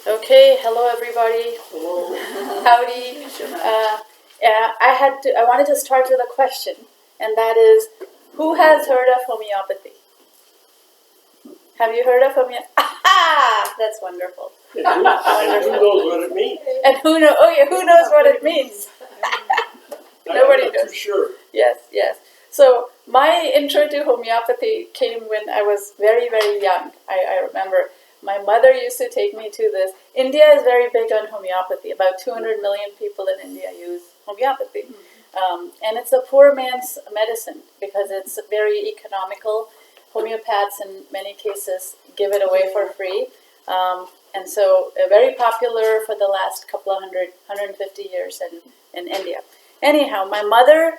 Okay, hello everybody. Hello. Howdy. I wanted to start with a question, and that is, who has heard of homeopathy? Have you heard of homeopathy? Aha! That's wonderful. And who knows what it means? And who knows what it means? Nobody I'm not knows. too sure. Yes. So my intro to homeopathy came when I was very, very young. I remember my mother used to take me to this. India is very big on homeopathy. About 200 million people in India use homeopathy. And it's a poor man's medicine because it's very economical. Homeopaths, in many cases, give it away for free. And so very popular for the last couple of 150 years in India. Anyhow, my mother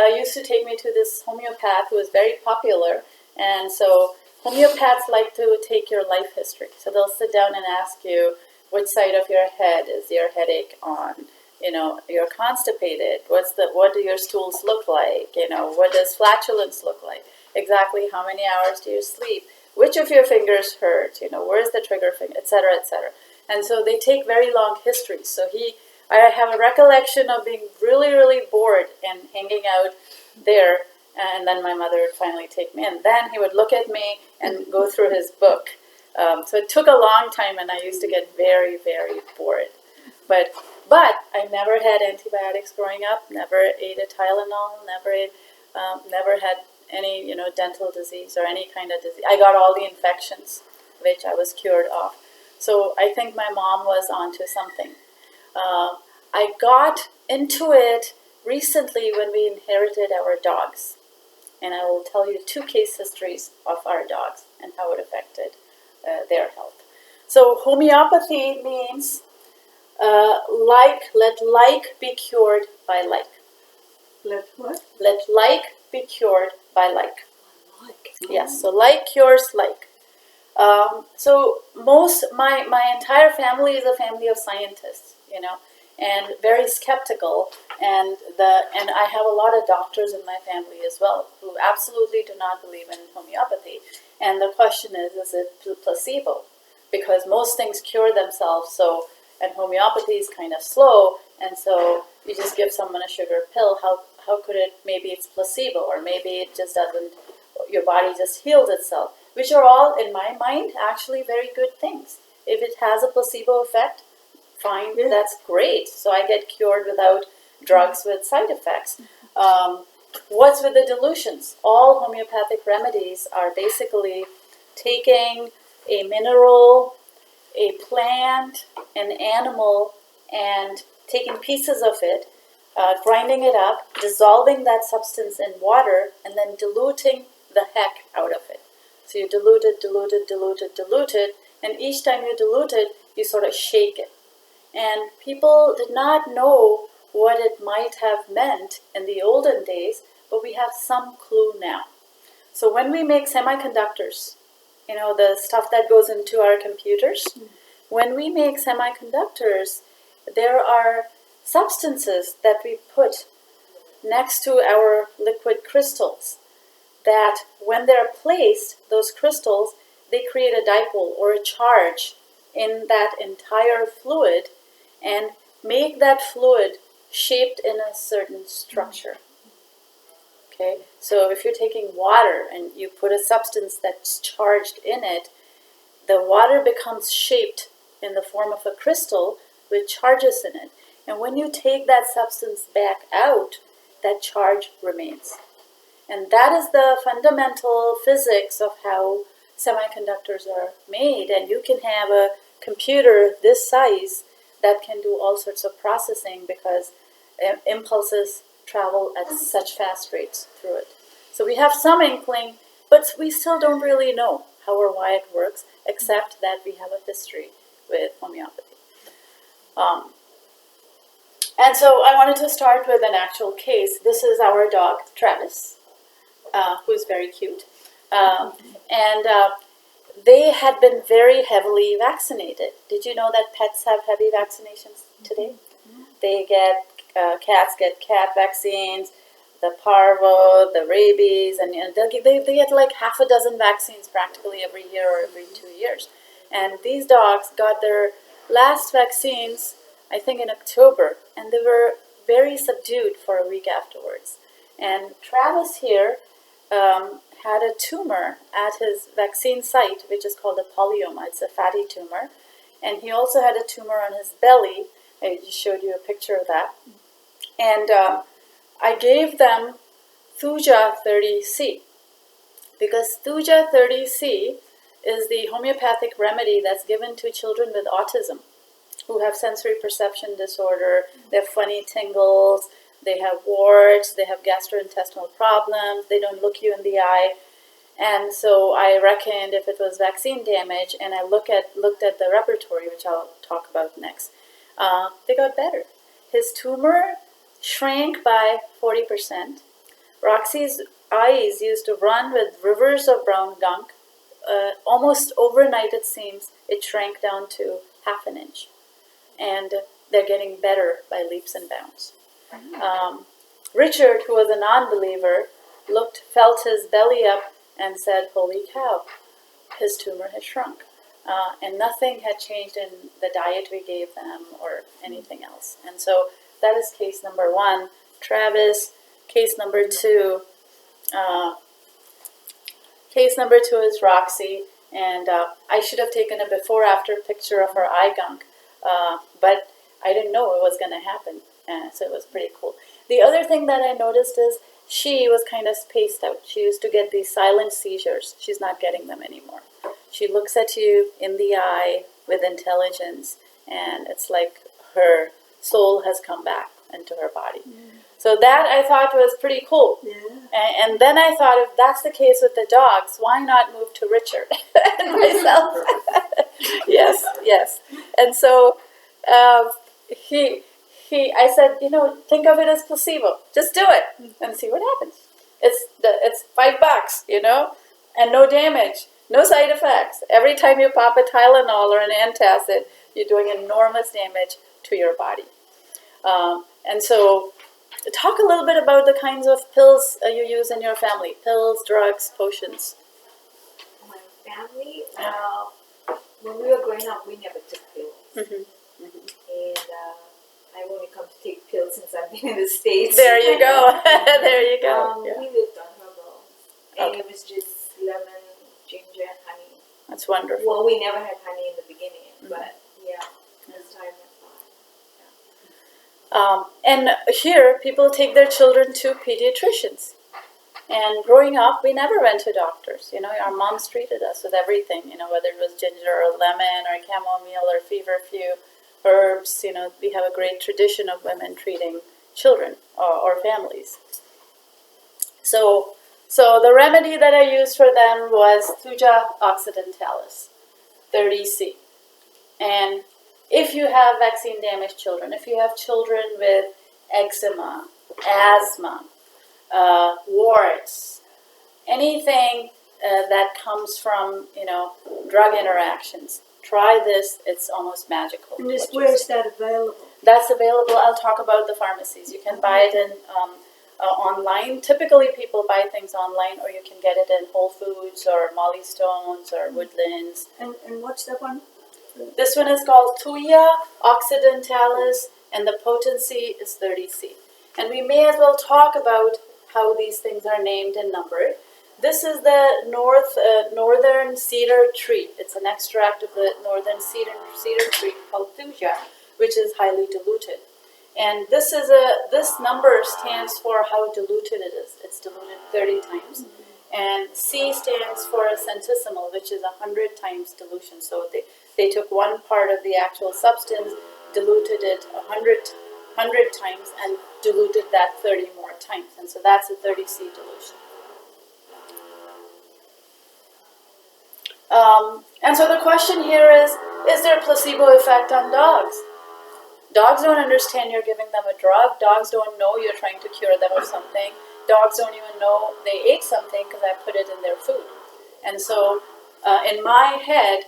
used to take me to this homeopath who was very popular. And so homeopaths like to take your life history. So they'll sit down and ask you, which side of your head is your headache on? You're constipated. What do your stools look like? What does flatulence look like? Exactly how many hours do you sleep? Which of your fingers hurt? Where's the trigger finger, etc., etc. And so they take very long histories. So I have a recollection of being really, really bored and hanging out there. And then my mother would finally take me in. Then he would look at me and go through his book. So it took a long time, and I used to get very, very bored. But I never had antibiotics growing up. Never ate a Tylenol. Never had any dental disease or any kind of disease. I got all the infections, which I was cured of. So I think my mom was onto something. I got into it recently when we inherited our dogs. And I will tell you 2 case histories of our dogs and how it affected their health. So homeopathy means let like be cured by like. Let what? Let like be cured by like. Like. Yes, so like cures like. So my entire family is a family of scientists, and very skeptical, and I have a lot of doctors in my family as well who absolutely do not believe in homeopathy. And the question is it placebo? Because most things cure themselves, and homeopathy is kind of slow, and so you just give someone a sugar pill. How could it? Maybe it's placebo, or maybe it just doesn't. Your body just heals itself, which are all, in my mind, actually very good things. If it has a placebo effect, fine, that's great. So I get cured without drugs with side effects. What's with the dilutions? All homeopathic remedies are basically taking a mineral, a plant, an animal, and taking pieces of it, grinding it up, dissolving that substance in water, and then diluting the heck out of it. So you dilute it, and each time you dilute it, you sort of shake it. And people did not know what it might have meant in the olden days, but we have some clue now. So when we make semiconductors, the stuff that goes into our computers, when we make semiconductors, there are substances that we put next to our liquid crystals that when they're placed, those crystals, they create a dipole or a charge in that entire fluid and make that fluid shaped in a certain structure. Okay, so if you're taking water and you put a substance that's charged in it, the water becomes shaped in the form of a crystal with charges in it. And when you take that substance back out, that charge remains. And that is the fundamental physics of how semiconductors are made. And you can have a computer this size that can do all sorts of processing because impulses travel at such fast rates through it. So we have some inkling, but we still don't really know how or why it works, except that we have a history with homeopathy. And so I wanted to start with an actual case. This is our dog, Travis, who's very cute. And they had been very heavily vaccinated. Did you know that pets have heavy vaccinations today? They get, cats get cat vaccines, the parvo, the rabies, and they get like half a dozen vaccines practically every year or every 2 years. And these dogs got their last vaccines, I think in October, and they were very subdued for a week afterwards. And Travis here had a tumor at his vaccine site, which is called a polyoma. It's a fatty tumor. And he also had a tumor on his belly. I just showed you a picture of that. And I gave them Thuja 30C, because Thuja 30C is the homeopathic remedy that's given to children with autism who have sensory perception disorder. They have funny tingles, they have warts, they have gastrointestinal problems, they don't look you in the eye. And so I reckoned if it was vaccine damage, and I looked at the repertory, which I'll talk about next, they got better. His tumor shrank by 40%. Roxy's eyes used to run with rivers of brown gunk. Almost overnight, it seems, it shrank down to half an inch. And they're getting better by leaps and bounds. Richard, who was a non-believer, felt his belly up and said, holy cow, his tumor has shrunk. And nothing had changed in the diet we gave them or anything else. And so that is case number one. Travis, case number two. Case number two is Roxy. And I should have taken a before-after picture of her eye gunk, but I didn't know it was going to happen. So it was pretty cool. The other thing that I noticed is she was kind of spaced out. She used to get these silent seizures. She's not getting them anymore. She looks at you in the eye with intelligence, and it's like her soul has come back into her body. So that I thought was pretty cool. And then I thought, if that's the case with the dogs, why not move to Richard and myself? Yes. And so I said, think of it as placebo. Just do it and see what happens. It's $5, and no damage, no side effects. Every time you pop a Tylenol or an antacid, you're doing enormous damage to your body. And so, talk a little bit about the kinds of pills you use in your family. Pills, drugs, potions. My family, when we were growing up, we never took pills. And I've only come to take pills since I've been in the States. There you go. There you go. We lived on herbal. And it was just lemon, ginger, and honey. That's wonderful. Well, we never had honey in the beginning, but as time went by. And here, people take their children to pediatricians. And growing up, we never went to doctors. Our moms treated us with everything, whether it was ginger or lemon or chamomile or feverfew herbs. We have a great tradition of women treating children or families. So the remedy that I used for them was Thuja occidentalis, 30C. And if you have vaccine-damaged children, if you have children with eczema, asthma, warts, anything that comes from, drug interactions, try this. It's almost magical. And where is that available? That's available. I'll talk about the pharmacies. You can buy it in online. Typically, people buy things online, or you can get it in Whole Foods or Molly Stones or Woodlands. And what's that one? This one is called Thuja occidentalis, and the potency is 30C. And we may as well talk about how these things are named and numbered. This is the northern cedar tree. It's an extract of the northern cedar tree called Thuja, which is highly diluted. And this number stands for how diluted it is. It's diluted 30 times. And C stands for a centesimal, which is 100 times dilution. So they took one part of the actual substance, diluted it 100 times, and diluted that 30 more times. And so that's a 30C dilution. And so the question here is there a placebo effect on dogs? Dogs don't understand you're giving them a drug. Dogs don't know you're trying to cure them of something. Dogs don't even know they ate something because I put it in their food. And so in my head,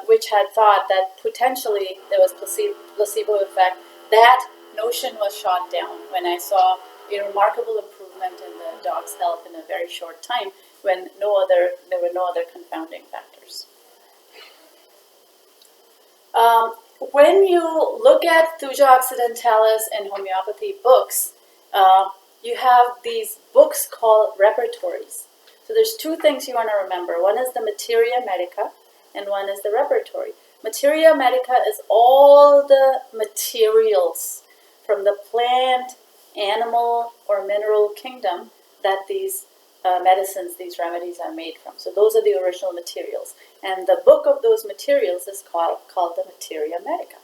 which had thought that potentially there was placebo effect, that notion was shot down when I saw a remarkable improvement in the dog's health in a very short time when there were no other confounding factors. when you look at Thuja Occidentalis and homeopathy books, you have these books called repertories. So there's two things you want to remember. One is the materia medica, and one is the repertory. Materia medica is all the materials from the plant, animal, or mineral kingdom that these medicines, these remedies are made from. So those are the original materials. And the book of those materials is called the Materia Medica.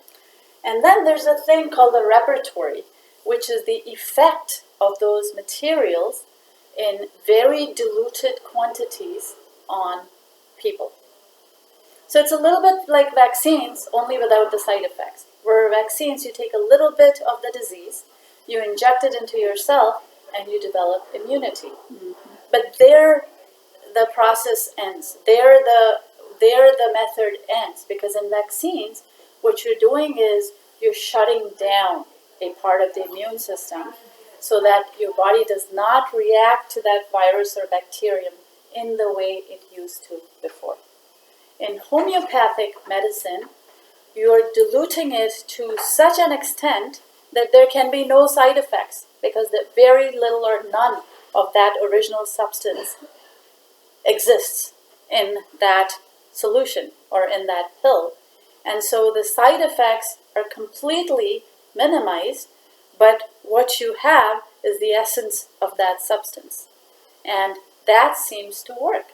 And then there's a thing called the repertory, which is the effect of those materials in very diluted quantities on people. So it's a little bit like vaccines, only without the side effects. Where vaccines, you take a little bit of the disease, you inject it into yourself, and you develop immunity. Mm-hmm. But there, the process ends. There, the method ends. Because in vaccines, what you're doing is you're shutting down a part of the immune system so that your body does not react to that virus or bacterium in the way it used to before. In homeopathic medicine, you are diluting it to such an extent that there can be no side effects because very little or none of that original substance exists in that solution or in that pill. And so the side effects are completely minimized, but what you have is the essence of that substance. And that seems to work.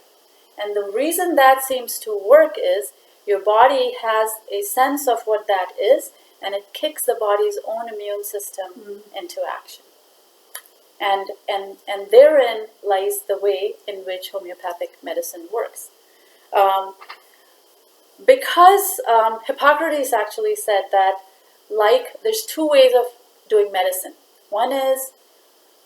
And the reason that seems to work is your body has a sense of what that is, and it kicks the body's own immune system into action. And therein lies the way in which homeopathic medicine works. Because Hippocrates actually said that, there's two ways of doing medicine. One is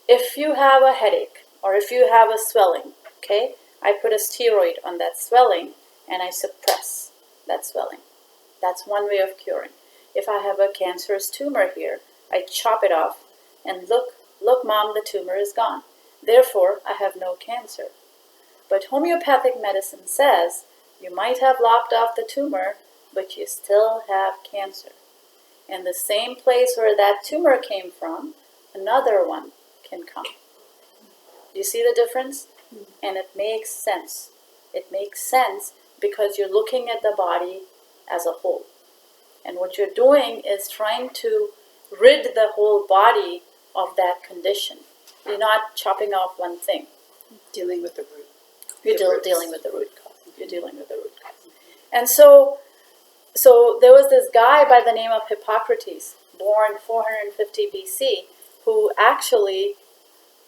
if you have a headache or if you have a swelling, okay, I put a steroid on that swelling and I suppress that swelling. That's one way of curing. If I have a cancerous tumor here, I chop it off and look, mom, the tumor is gone. Therefore, I have no cancer. But homeopathic medicine says you might have lopped off the tumor, but you still have cancer. And the same place where that tumor came from, another one can come. Do you see the difference? And it makes sense. It makes sense because you're looking at the body as a whole. And what you're doing is trying to rid the whole body of that condition. You're not chopping off one thing. Dealing with the root. You're dealing with the root cause. You're dealing with the root cause. And so there was this guy by the name of Hippocrates, born 450 BC, who actually,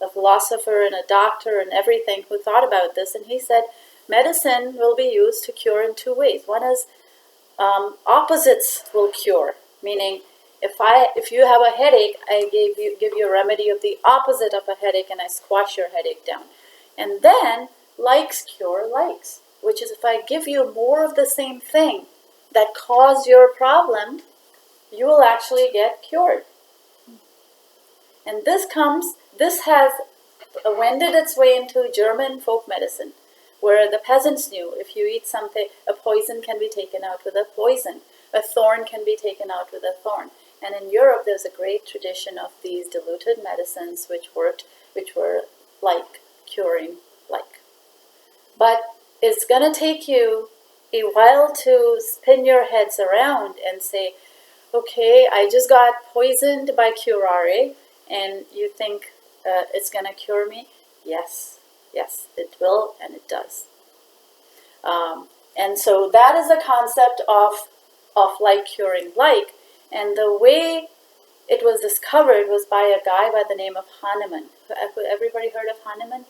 a philosopher and a doctor and everything, who thought about this, and he said, medicine will be used to cure in two ways. One is opposites will cure, meaning if you have a headache, I give you a remedy of the opposite of a headache and I squash your headache down. And then likes cure likes, which is if I give you more of the same thing that caused your problem, you will actually get cured. And this has wended its way into German folk medicine, where the peasants knew if you eat something, a poison can be taken out with a poison. A thorn can be taken out with a thorn. And in Europe, there's a great tradition of these diluted medicines which were like curing like. But it's going to take you a while to spin your heads around and say, okay, I just got poisoned by curare, and you think it's going to cure me? Yes, it will, and it does. And so that is the concept of like curing like. And the way it was discovered was by a guy by the name of Hahnemann. Everybody heard of Hahnemann?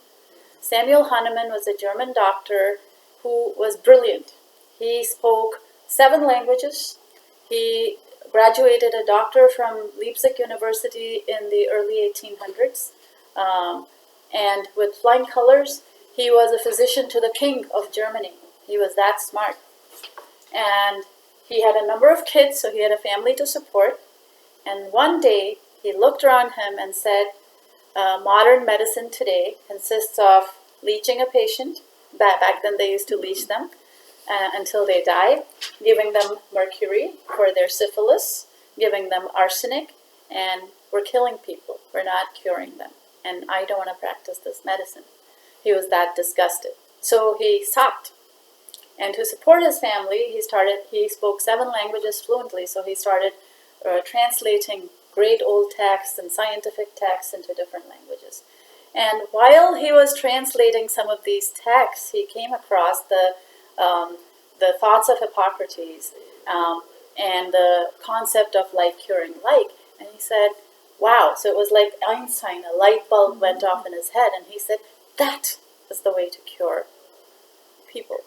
Samuel Hahnemann was a German doctor who was brilliant. He spoke 7 languages. He graduated a doctor from Leipzig University in the early 1800s. And with flying colors, he was a physician to the king of Germany. He was that smart. And he had a number of kids, so he had a family to support. And one day, he looked around him and said, modern medicine today consists of leeching a patient. Back then they used to leech them. until they die, giving them mercury for their syphilis, giving them arsenic, and we're killing people. We're not curing them. And I don't want to practice this medicine. He was that disgusted. So he stopped. And to support his family, he spoke 7 languages fluently, so he started translating great old texts and scientific texts into different languages. And while he was translating some of these texts, he came across the thoughts of Hippocrates and the concept of like curing like. And he said, wow, so it was like Einstein, a light bulb went off in his head, and he said, that is the way to cure people.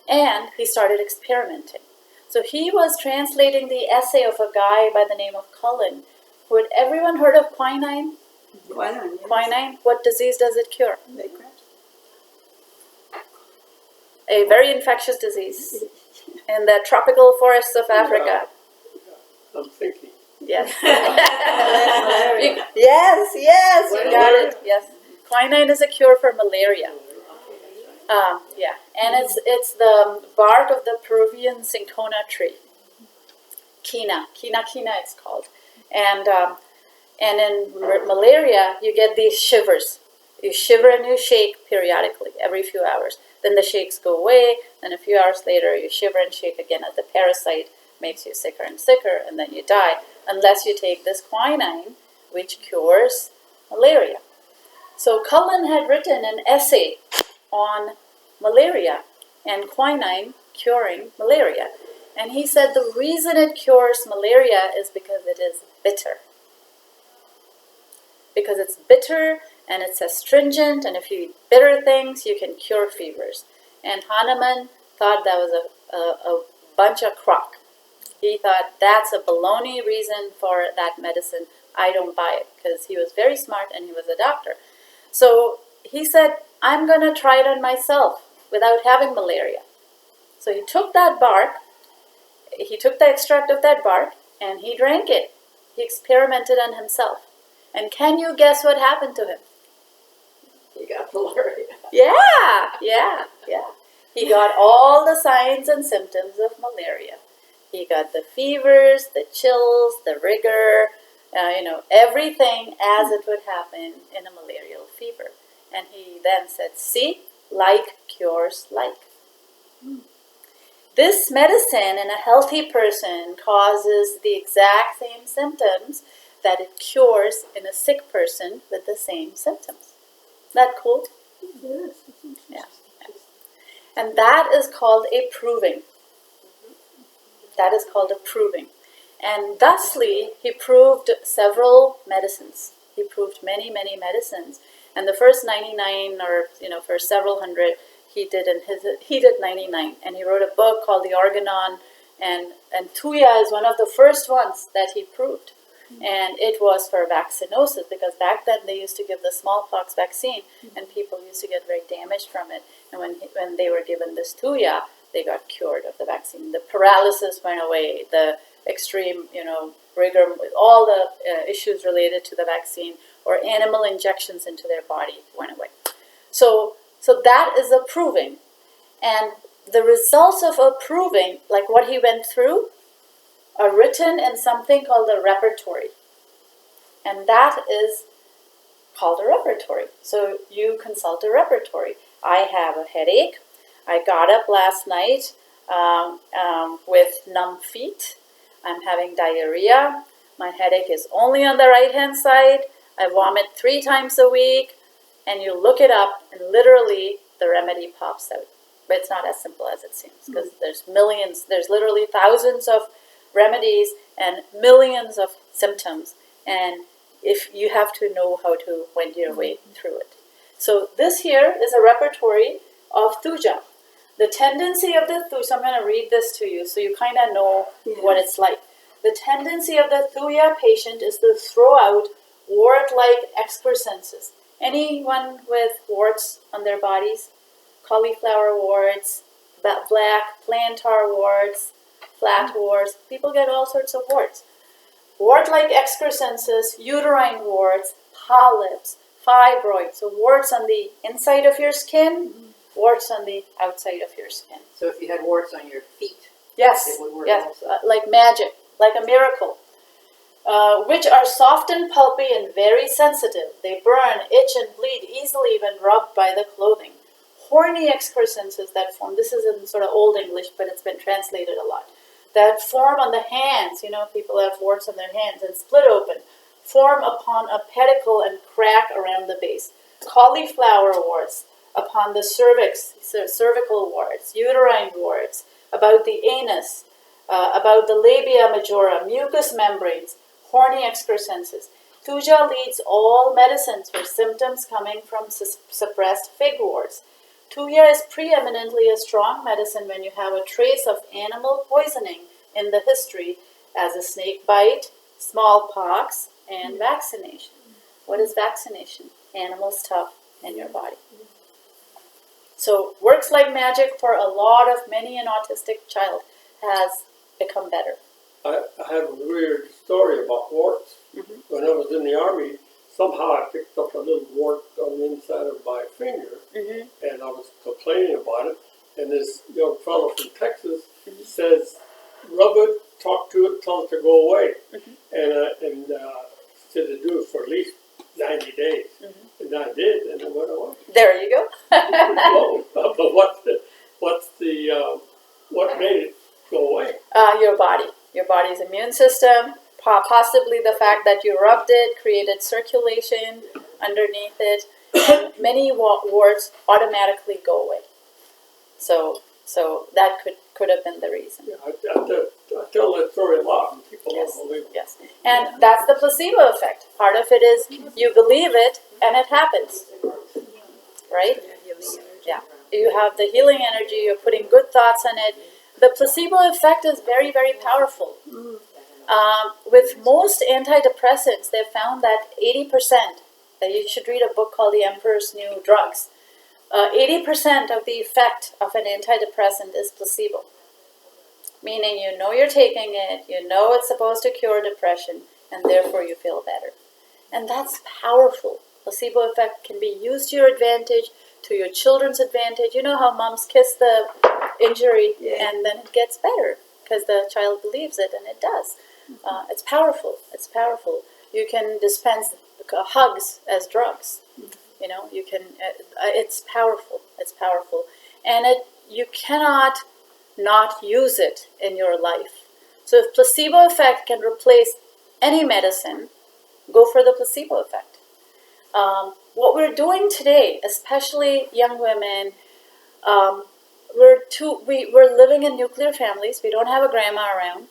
And he started experimenting. So he was translating the essay of a guy by the name of Cullen. Would everyone heard of quinine? Quinine, yes. Quinine, what disease does it cure? Laycraft. A very infectious disease in the tropical forests of Africa. I'm thinking. Yes. Malaria. Yes, you got it. Yes. Quinine is a cure for malaria. Yeah, and it's the bark of the Peruvian cinchona tree. Quina it's called. And in malaria, you get these shivers. You shiver and you shake periodically, every few hours. Then the shakes go away, then a few hours later, you shiver and shake again as the parasite makes you sicker and sicker, and then you die, unless you take this quinine, which cures malaria. So Cullen had written an essay on malaria and quinine curing malaria. And he said the reason it cures malaria is because it is bitter. Because it's bitter and it's astringent, and if you eat bitter things, you can cure fevers. And Hahnemann thought that was a bunch of crock. He thought that's a baloney reason for that medicine. I don't buy it, because he was very smart and he was a doctor. So he said, I'm going to try it on myself without having malaria. So he took that bark, he took the extract of that bark, and he drank it. He experimented on himself. And can you guess what happened to him? You got malaria. Yeah. He got all the signs and symptoms of malaria. He got the fevers, the chills, the rigor, everything as it would happen in a malarial fever. And he then said, see, like cures like. This medicine in a healthy person causes the exact same symptoms that it cures in a sick person with the same symptoms. Isn't that cool? Yes. Yeah. And that is called a proving. That is called a proving. And thusly, he proved several medicines. He proved many, many medicines. And the first 99, or for several hundred, he did 99. And he wrote a book called The Organon. And Tuya is one of the first ones that he proved. And it was for vaccinosis, because back then they used to give the smallpox vaccine, and people used to get very damaged from it. And when they were given this Tuya, they got cured of the vaccine. The paralysis went away, the extreme, rigor, all the issues related to the vaccine or animal injections into their body went away. So that is a proving. And the results of a proving, like what he went through, are written in something called a repertory. And that is called a repertory. So you consult a repertory. I have a headache. I got up last night with numb feet. I'm having diarrhea. My headache is only on the right-hand side. I vomit 3 times a week. And you look it up, and literally the remedy pops out. But it's not as simple as it seems, because there's millions, there's literally thousands of remedies and millions of symptoms. And if you have to know how to wend your way through it. So this here is a repertory of Thuja. The tendency of the Thuja, so I'm going to read this to you so you kind of know what it's like. The tendency of the Thuja patient is to throw out wart-like excrescences. Anyone with warts on their bodies? Cauliflower warts, black plantar warts, flat warts. People get all sorts of warts. Wart-like excrescences, uterine warts, polyps, fibroids. So warts on the inside of your skin, warts on the outside of your skin. So if you had warts on your feet, Yes, it would work yes, also. like magic, like a miracle. Which are soft and pulpy and very sensitive. They burn, itch, and bleed easily when rubbed by the clothing. Horny excrescences that form, this is in sort of Old English, but it's been translated a lot, that form on the hands, people have warts on their hands, and split open, form upon a pedicle and crack around the base. Cauliflower warts upon the cervix, cervical warts, uterine warts, about the anus, about the labia majora, mucous membranes, horny excrescences. Thuja leads all medicines for symptoms coming from suppressed fig warts. Thuja is preeminently a strong medicine when you have a trace of animal poisoning in the history, as a snake bite, smallpox, and vaccination. What is vaccination? Animal stuff in your body. So works like magic for a lot of many an autistic child has become better. I have a weird story about warts. Mm-hmm. When I was in the Army, somehow I picked up a little wart on the inside of my finger, Mm-hmm. and I was complaining about it. And this young fellow from Texas Mm-hmm. says, rub it, talk to it, tell it to go away. Mm-hmm. And said to do it for at least 90 days. Mm-hmm. And I did, and it went away. There you go. Well, but what made it go away? Your body. Your body's immune system, possibly the fact that you rubbed it, created circulation underneath it, and many warts automatically go away. So that could have been the reason. Yeah, I tell that story a lot, and people Yes, don't believe it. yes. And that's the placebo effect. Part of it is you believe it and it happens, right? Yeah. You have the healing energy, you're putting good thoughts on it. The placebo effect is very, very powerful. With most antidepressants, they've found that 80%, that you should read a book called The Emperor's New Drugs, 80% of the effect of an antidepressant is placebo. Meaning you know you're taking it, you know it's supposed to cure depression, and therefore you feel better. And that's powerful. Placebo effect can be used to your advantage, to your children's advantage. You know how moms kiss the injury and then it gets better because the child believes it, and it does. It's powerful. It's powerful. You can dispense hugs as drugs. You can. It's powerful. It's powerful, and you cannot not use it in your life. So if placebo effect can replace any medicine, go for the placebo effect. What we're doing today, especially young women, we're living in nuclear families. We don't have a grandma around.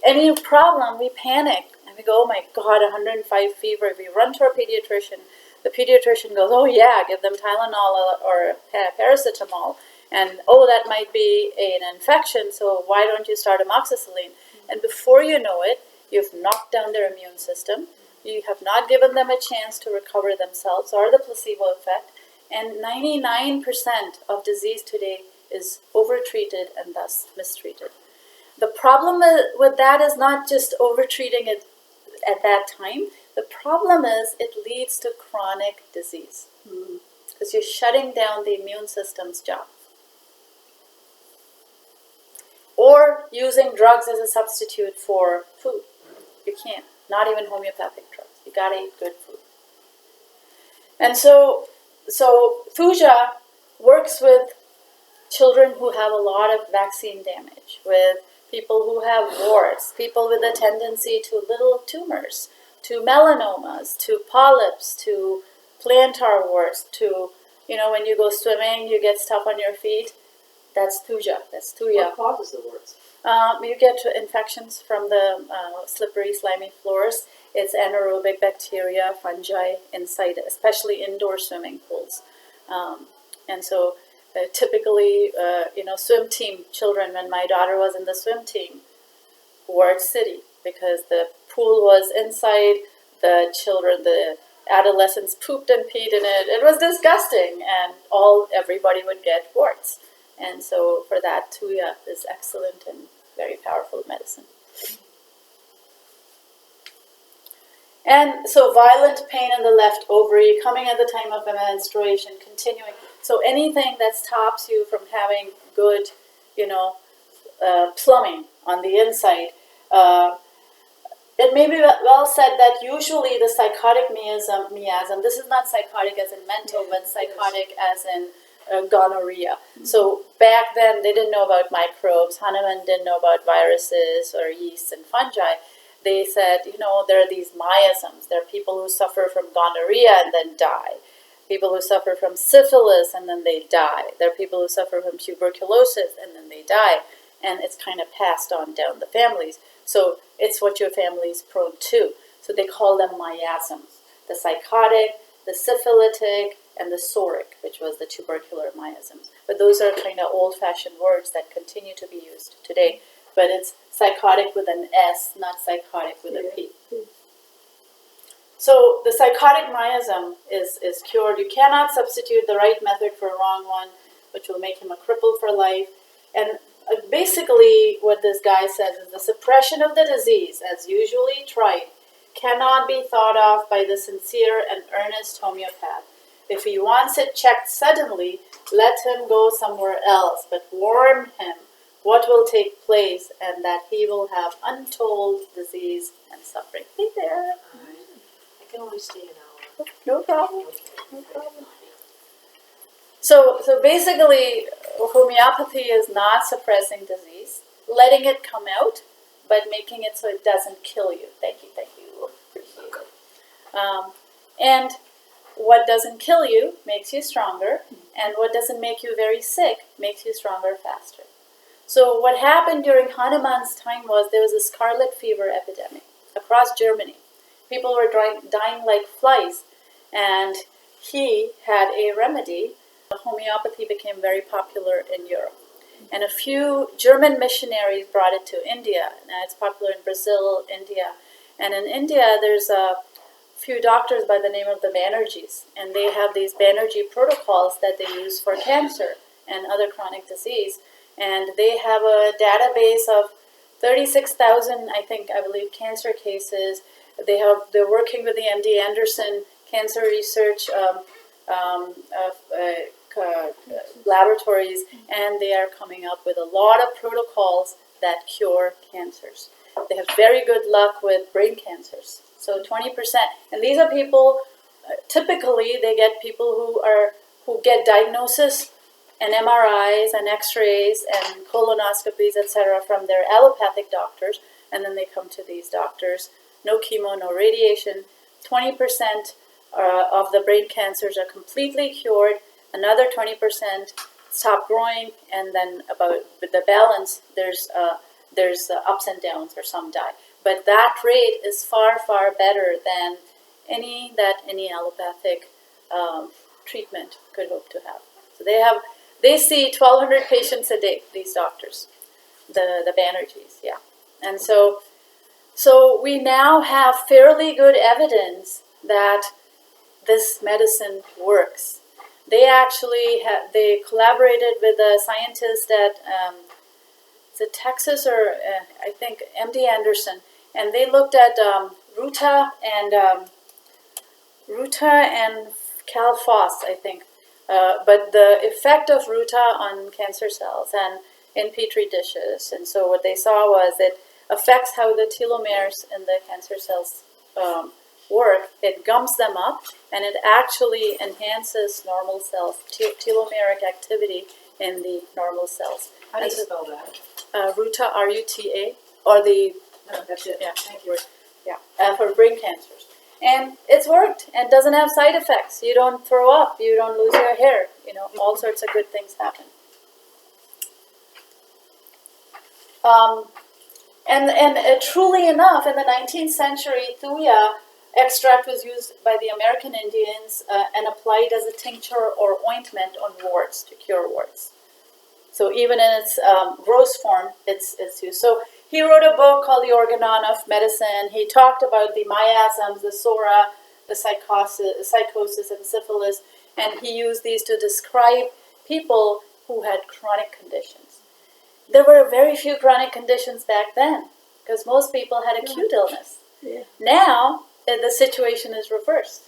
Any problem, we panic and we go, oh my God, 105 fever. We run to our pediatrician. The pediatrician goes, oh yeah, give them Tylenol or paracetamol. And oh, that might be an infection, so why don't you start amoxicillin? And before you know it, you've knocked down their immune system. You have not given them a chance to recover themselves or the placebo effect. And 99% of disease today is overtreated and thus mistreated. The problem with that is not just overtreating it at that time. The problem is it leads to chronic disease because you're shutting down the immune system's job. Or using drugs as a substitute for food. You can't. Not even homeopathic drugs. You gotta eat good food. And so Thuja works with children who have a lot of vaccine damage, with people who have warts, people with a tendency to little tumors, to melanomas, to polyps, to plantar warts, to, when you go swimming, you get stuff on your feet. That's Thuja. That's Thuja. What causes the warts? You get infections from the slippery, slimy floors. It's anaerobic bacteria, fungi inside, especially indoor swimming pools. And so typically, swim team children, when my daughter was in the swim team, wart city, because the pool was inside, the adolescents pooped and peed in it. It was disgusting, and everybody would get warts. And so for that, Thuja is excellent and very powerful medicine. And so violent pain in the left ovary, coming at the time of menstruation, continuing. So anything that stops you from having good, plumbing on the inside. It may be well said that usually the psychotic miasm, this is not psychotic as in mental, but psychotic as in gonorrhea. So back then they didn't know about microbes. Hahnemann didn't know about viruses or yeast and fungi. They said, there are these miasms. There are people who suffer from gonorrhea and then die. People who suffer from syphilis and then they die. There are people who suffer from tuberculosis and then they die. And it's kind of passed on down the families. So it's what your family is prone to. So they call them miasms. The psychotic, the syphilitic, and the soric, which was the tubercular miasms. But those are kind of old-fashioned words that continue to be used today. But it's psychotic with an S, not psychotic with a P. So the psychotic miasm is cured. You cannot substitute the right method for a wrong one, which will make him a cripple for life. And basically what this guy says is the suppression of the disease, as usually tried, cannot be thought of by the sincere and earnest homeopath. If he wants it checked suddenly, let him go somewhere else, but warn him what will take place and that he will have untold disease and suffering. Hey there. I can only stay an hour. No problem. No problem. So basically, homeopathy is not suppressing disease, letting it come out, but making it so it doesn't kill you. Thank you. Appreciate it. And what doesn't kill you makes you stronger, and what doesn't make you very sick makes you stronger faster. So what happened during Hahnemann's time was there was a scarlet fever epidemic across Germany. People were dying like flies, and he had a remedy. Homeopathy became very popular in Europe. And a few German missionaries brought it to India. Now it's popular in Brazil, India. And in India, there's a few doctors by the name of the Banerjees. And they have these Banerjee protocols that they use for cancer and other chronic disease. And they have a database of 36,000, I believe, cancer cases. They're working with the MD Anderson Cancer Research laboratories, and they are coming up with a lot of protocols that cure cancers. They have very good luck with brain cancers. So 20%, and these are people. Typically, they get people who get diagnosis and MRIs and X-rays and colonoscopies, etc., from their allopathic doctors, and then they come to these doctors. No chemo, no radiation. 20% of the brain cancers are completely cured. Another 20% stop growing, and then with the balance, there's ups and downs, or some die. But that rate is far, far better than any allopathic treatment could hope to have. So they see 1,200 patients a day. These doctors, the Banerjees, yeah, and so we now have fairly good evidence that this medicine works. They actually they collaborated with a scientist at Texas, or I think MD Anderson, and they looked at ruta and calphos, I think, but the effect of ruta on cancer cells and in petri dishes. And so what they saw was it affects how the telomeres in the cancer cells work. It gums them up, and it actually enhances normal cells, telomeric activity in the normal cells. How do you spell that? Ruta, R-U-T-A, or the... No, that's it. Yeah, Thank you. yeah, for brain cancers. And it's worked, and doesn't have side effects. You don't throw up, you don't lose your hair, all sorts of good things happen. And truly enough, in the 19th century, thuya extract was used by the American Indians and applied as a tincture or ointment on warts to cure warts. So even in its gross form, it's used. So he wrote a book called The Organon of Medicine. He talked about the miasms, the sora, the psychosis, and syphilis, and he used these to describe people who had chronic conditions. There were very few chronic conditions back then, because most people had acute illness. Yeah. Now, the situation is reversed.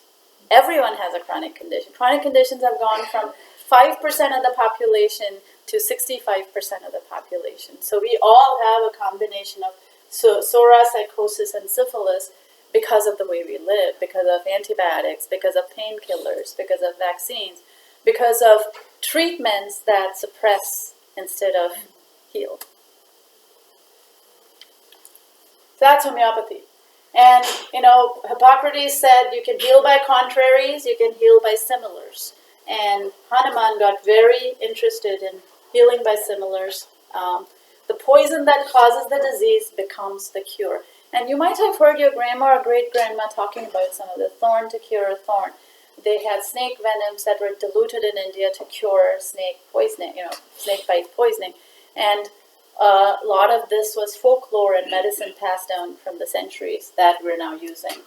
Everyone has a chronic condition. Chronic conditions have gone from 5% of the population to 65% of the population. So we all have a combination of psoriasis, psychosis, and syphilis because of the way we live, because of antibiotics, because of painkillers, because of vaccines, because of treatments that suppress instead of heal. So that's homeopathy. And, Hippocrates said you can heal by contraries, you can heal by similars. And Hahnemann got very interested in healing by similars. The poison that causes the disease becomes the cure. And you might have heard your grandma or great-grandma talking about some of the thorn to cure a thorn. They had snake venoms that were diluted in India to cure snake poisoning, snake bite poisoning. And a lot of this was folklore and medicine passed down from the centuries that we're now using.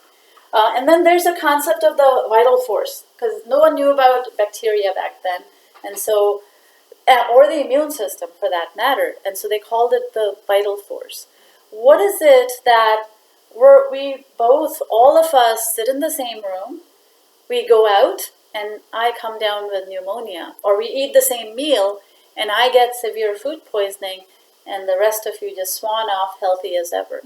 And then there's a concept of the vital force, because no one knew about bacteria back then, and so, or the immune system for that matter, and so they called it the vital force. What is it that we both, all of us, sit in the same room, we go out, and I come down with pneumonia, or we eat the same meal, and I get severe food poisoning, and the rest of you just swan off healthy as ever.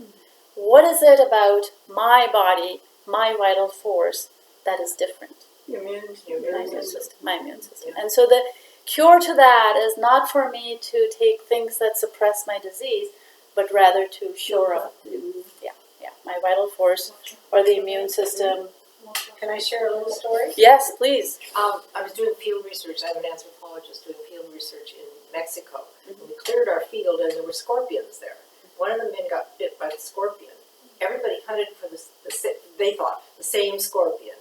What is it about my body, my vital force, that is different? Your immune system. My immune system. And so the cure to that is not for me to take things that suppress my disease, but rather to shore up, my vital force or the immune system. Can I share a little story? Yes, please. I was doing field research. I'm an anthropologist doing field research in Mexico. And we cleared our field and there were scorpions there. One of the men got bit by the scorpion. Everybody hunted for they thought, the same scorpion.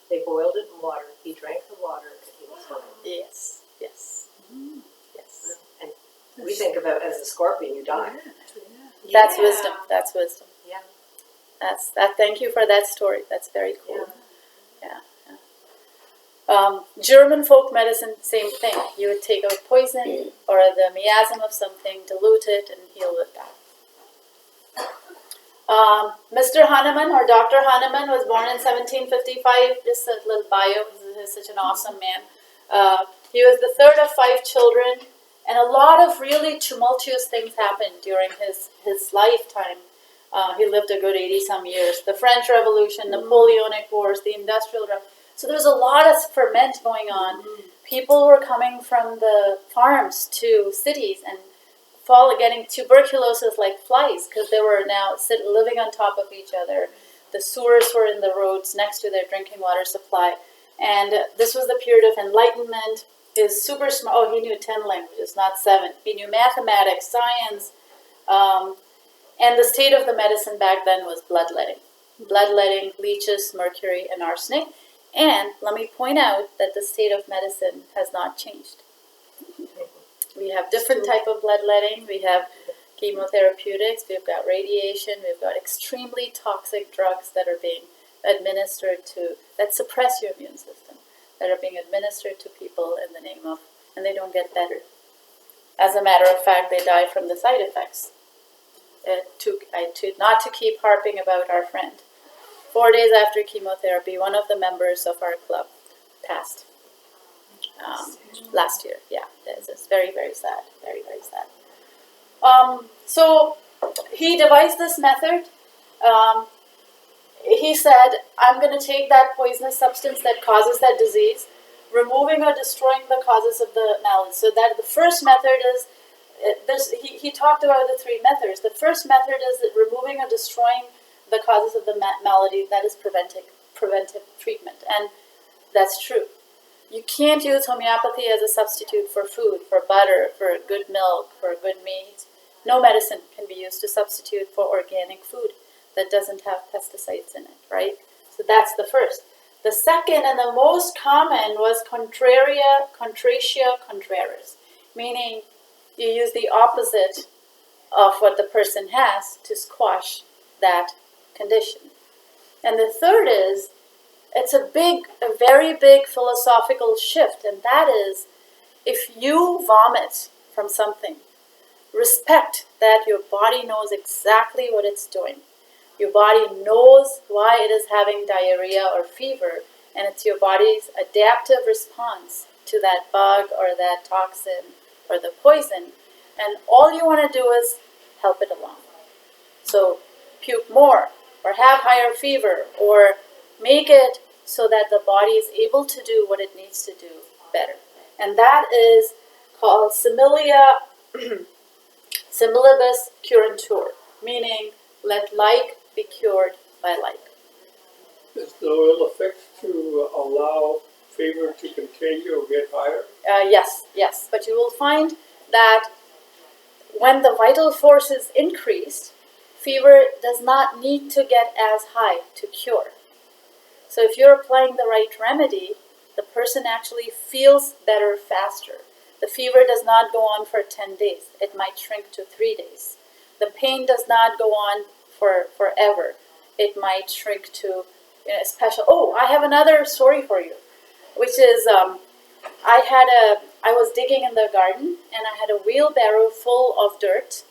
They boiled it in water. He drank the water and he was fine. Yes. And we think of it as a scorpion, you die. That's wisdom. That's wisdom. Yeah. That's that. Thank you for that story. That's very cool. Yeah. German folk medicine, same thing. You would take a poison or the miasm of something, dilute it, and heal with that. Mr. Hahnemann, or Dr. Hahnemann, was born in 1755. Just a little bio. He's such an awesome man. He was the third of 5 children, and a lot of really tumultuous things happened during his lifetime. He lived a good 80-some years. The French Revolution, Napoleonic Wars, the Industrial Revolution. So there was a lot of ferment going on. People were coming from the farms to cities and getting tuberculosis like flies because they were now living on top of each other. The sewers were in the roads next to their drinking water supply. And this was the period of enlightenment. He was super smart. Oh, he knew 10 languages, not 7. He knew mathematics, science. And the state of the medicine back then was bloodletting. Bloodletting, leeches, mercury, and arsenic. And let me point out that the state of medicine has not changed. We have different type of bloodletting. We have chemotherapeutics. We've got radiation. We've got extremely toxic drugs that are being administered that suppress your immune system, that are being administered to people in the name of, and they don't get better. As a matter of fact, they die from the side effects. Not to keep harping about our friend. 4 days after chemotherapy, one of the members of our club passed. Last year, it's very, very sad, very, very sad. So he devised this method. He said, I'm going to take that poisonous substance that causes that disease, removing or destroying the causes of the malady. So that the first method is, he talked about the 3 methods. The first method is removing or destroying the causes of the malady. That is preventive treatment, and that's true. You can't use homeopathy as a substitute for food, for butter, for good milk, for good meat. No medicine can be used to substitute for organic food that doesn't have pesticides in it, right? So that's the first. The second and the most common was contraria contraris, meaning you use the opposite of what the person has to squash that condition. And the third is, it's a very big philosophical shift, and that is, if you vomit from something, respect that your body knows exactly what it's doing. Your body knows why it is having diarrhea or fever, and it's your body's adaptive response to that bug or that toxin or the poison, and all you want to do is help it along. So puke more, or have higher fever, or make it so that the body is able to do what it needs to do better. And that is called similibus curantur, meaning let like be cured by like. There's no ill effects to allow fever to continue or get higher? Yes, but you will find that when the vital force is increased, fever does not need to get as high to cure. So if you're applying the right remedy, the person actually feels better faster. The fever does not go on for 10 days. It might shrink to 3 days. The pain does not go on for forever. It might shrink to special. Oh, I have another story for you, which is I was digging in the garden and I had a wheelbarrow full of dirt,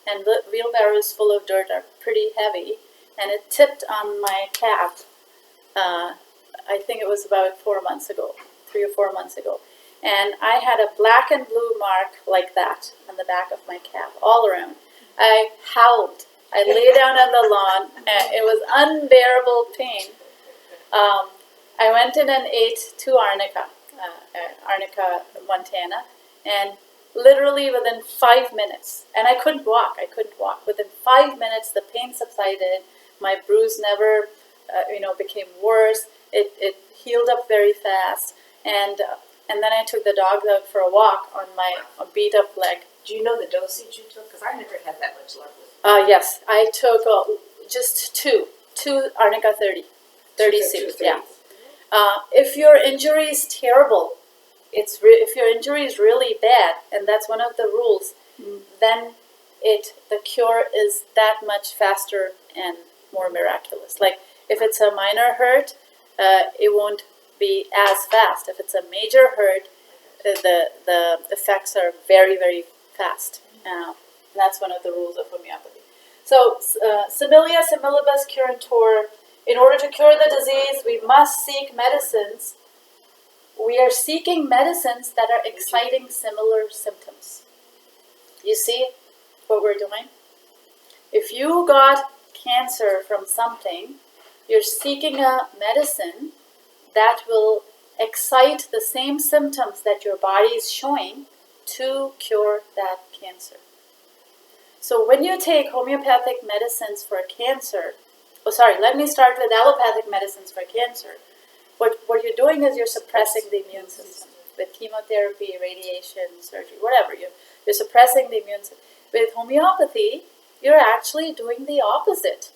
and the wheelbarrows full of dirt are pretty heavy, and it tipped on my calf. I think it was about 4 months ago, 3 or 4 months ago. And I had a black and blue mark like that on the back of my calf, all around. I howled. I lay down on the lawn, and it was unbearable pain. I went in and ate 2 arnica, Montana, and literally within 5 minutes, and I couldn't walk. Within 5 minutes, the pain subsided. My bruise never, became worse. It healed up very fast, and then I took the dogs out for a walk on my beat up leg. Do you know the dosage you took? Because I never had that much luck with it. Yes, I took just two arnica 30 seeds. Yeah. If your injury is terrible, if your injury is really bad, and that's one of the rules, then the cure is that much faster and more miraculous. Like if it's a minor hurt, it won't be as fast. If it's a major hurt, the effects are very, very fast. That's one of the rules of homeopathy. So, similibus curantur. In order to cure the disease, we must seek medicines. We are seeking medicines that are exciting similar symptoms. You see what we're doing? If you got cancer from something, you're seeking a medicine that will excite the same symptoms that your body is showing to cure that cancer. So when you take homeopathic medicines for cancer, let me start with allopathic medicines for cancer. What you're doing is you're suppressing the immune system with chemotherapy, radiation, surgery, whatever. You're suppressing the immune system. With homeopathy, you're actually doing the opposite.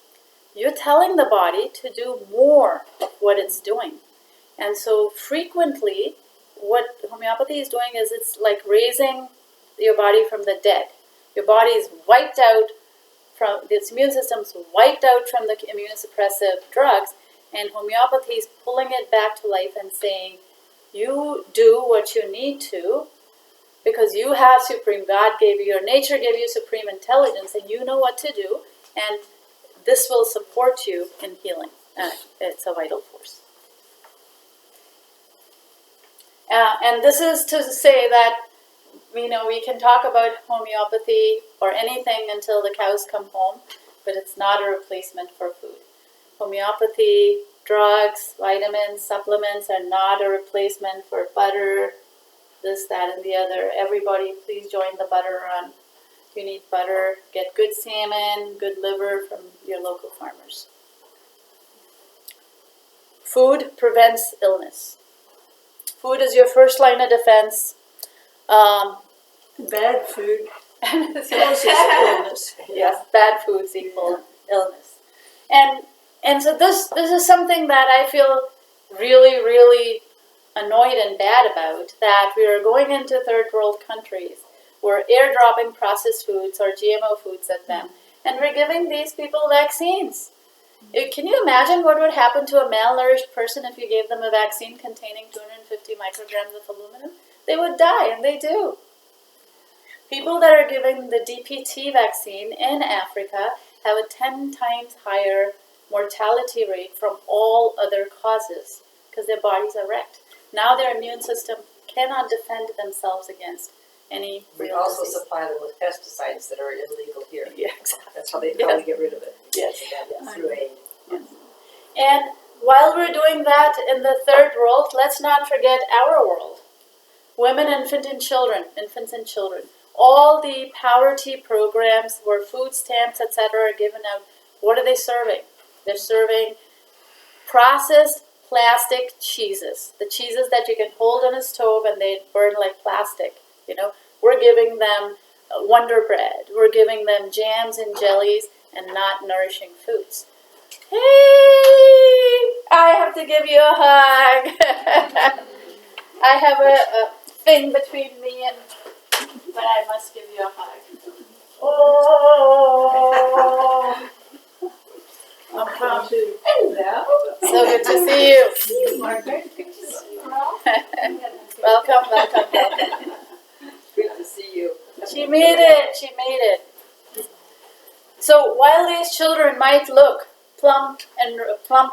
You're telling the body to do more of what it's doing. And so frequently, what homeopathy is doing is it's like raising your body from the dead. Your body is wiped out from, its immune system's wiped out from the immunosuppressive drugs, and homeopathy is pulling it back to life and saying, you do what you need to, because you have supreme, God gave you, your nature gave you supreme intelligence, and you know what to do, and this will support you in healing. It's a vital force. And this is to say that, we can talk about homeopathy or anything until the cows come home, but it's not a replacement for food. Homeopathy, drugs, vitamins, supplements are not a replacement for butter, this, that, and the other. Everybody, please join the butter run. If you need butter, get good salmon, good liver from your local farmers. Food prevents illness. Food is your first line of defense. Bad food Yes, causes illness. bad foods equal illness. And so this is something that I feel really, really annoyed and bad about, that we are going into third world countries. We're airdropping processed foods or GMO foods at them, and we're giving these people vaccines. Can you imagine what would happen to a malnourished person if you gave them a vaccine containing 250 micrograms of aluminum? They would die, and they do. People that are given the DPT vaccine in Africa have a 10 times higher mortality rate from all other causes because their bodies are wrecked. Now their immune system cannot defend themselves against any We real also disease. supply them with pesticides that are illegal here. Yeah, exactly. That's how we Yes. get rid of it. Yes. Again, through aid. And while we're doing that in the third world, let's not forget our world. Women, infants and children. All the poverty programs where food stamps, etc. are given out, what are they serving? They're serving processed plastic cheeses. The cheeses that you can hold on a stove and they burn like plastic. We're giving them Wonder Bread. We're giving them jams and jellies and not nourishing foods. Hey, I have to give you a hug. I have a thing between me and, but I must give you a hug. Oh, I'm proud to. Hello. So good to see you. Margaret, good to see you. Welcome. Good to see you. She made it. So while these children might look plump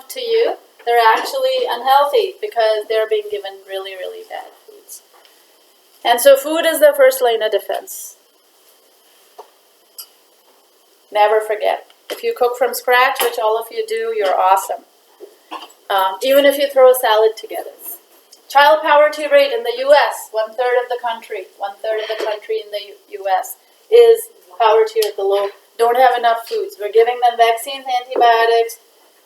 to you, they're actually unhealthy because they're being given really, really bad foods. And so food is the first line of defense. Never forget. If you cook from scratch, which all of you do, you're awesome. Even if you throw a salad together. Child poverty rate in the U.S., 1/3 of the country. 1/3 of the country in the U.S. is poverty or below. Don't have enough foods. We're giving them vaccines, antibiotics,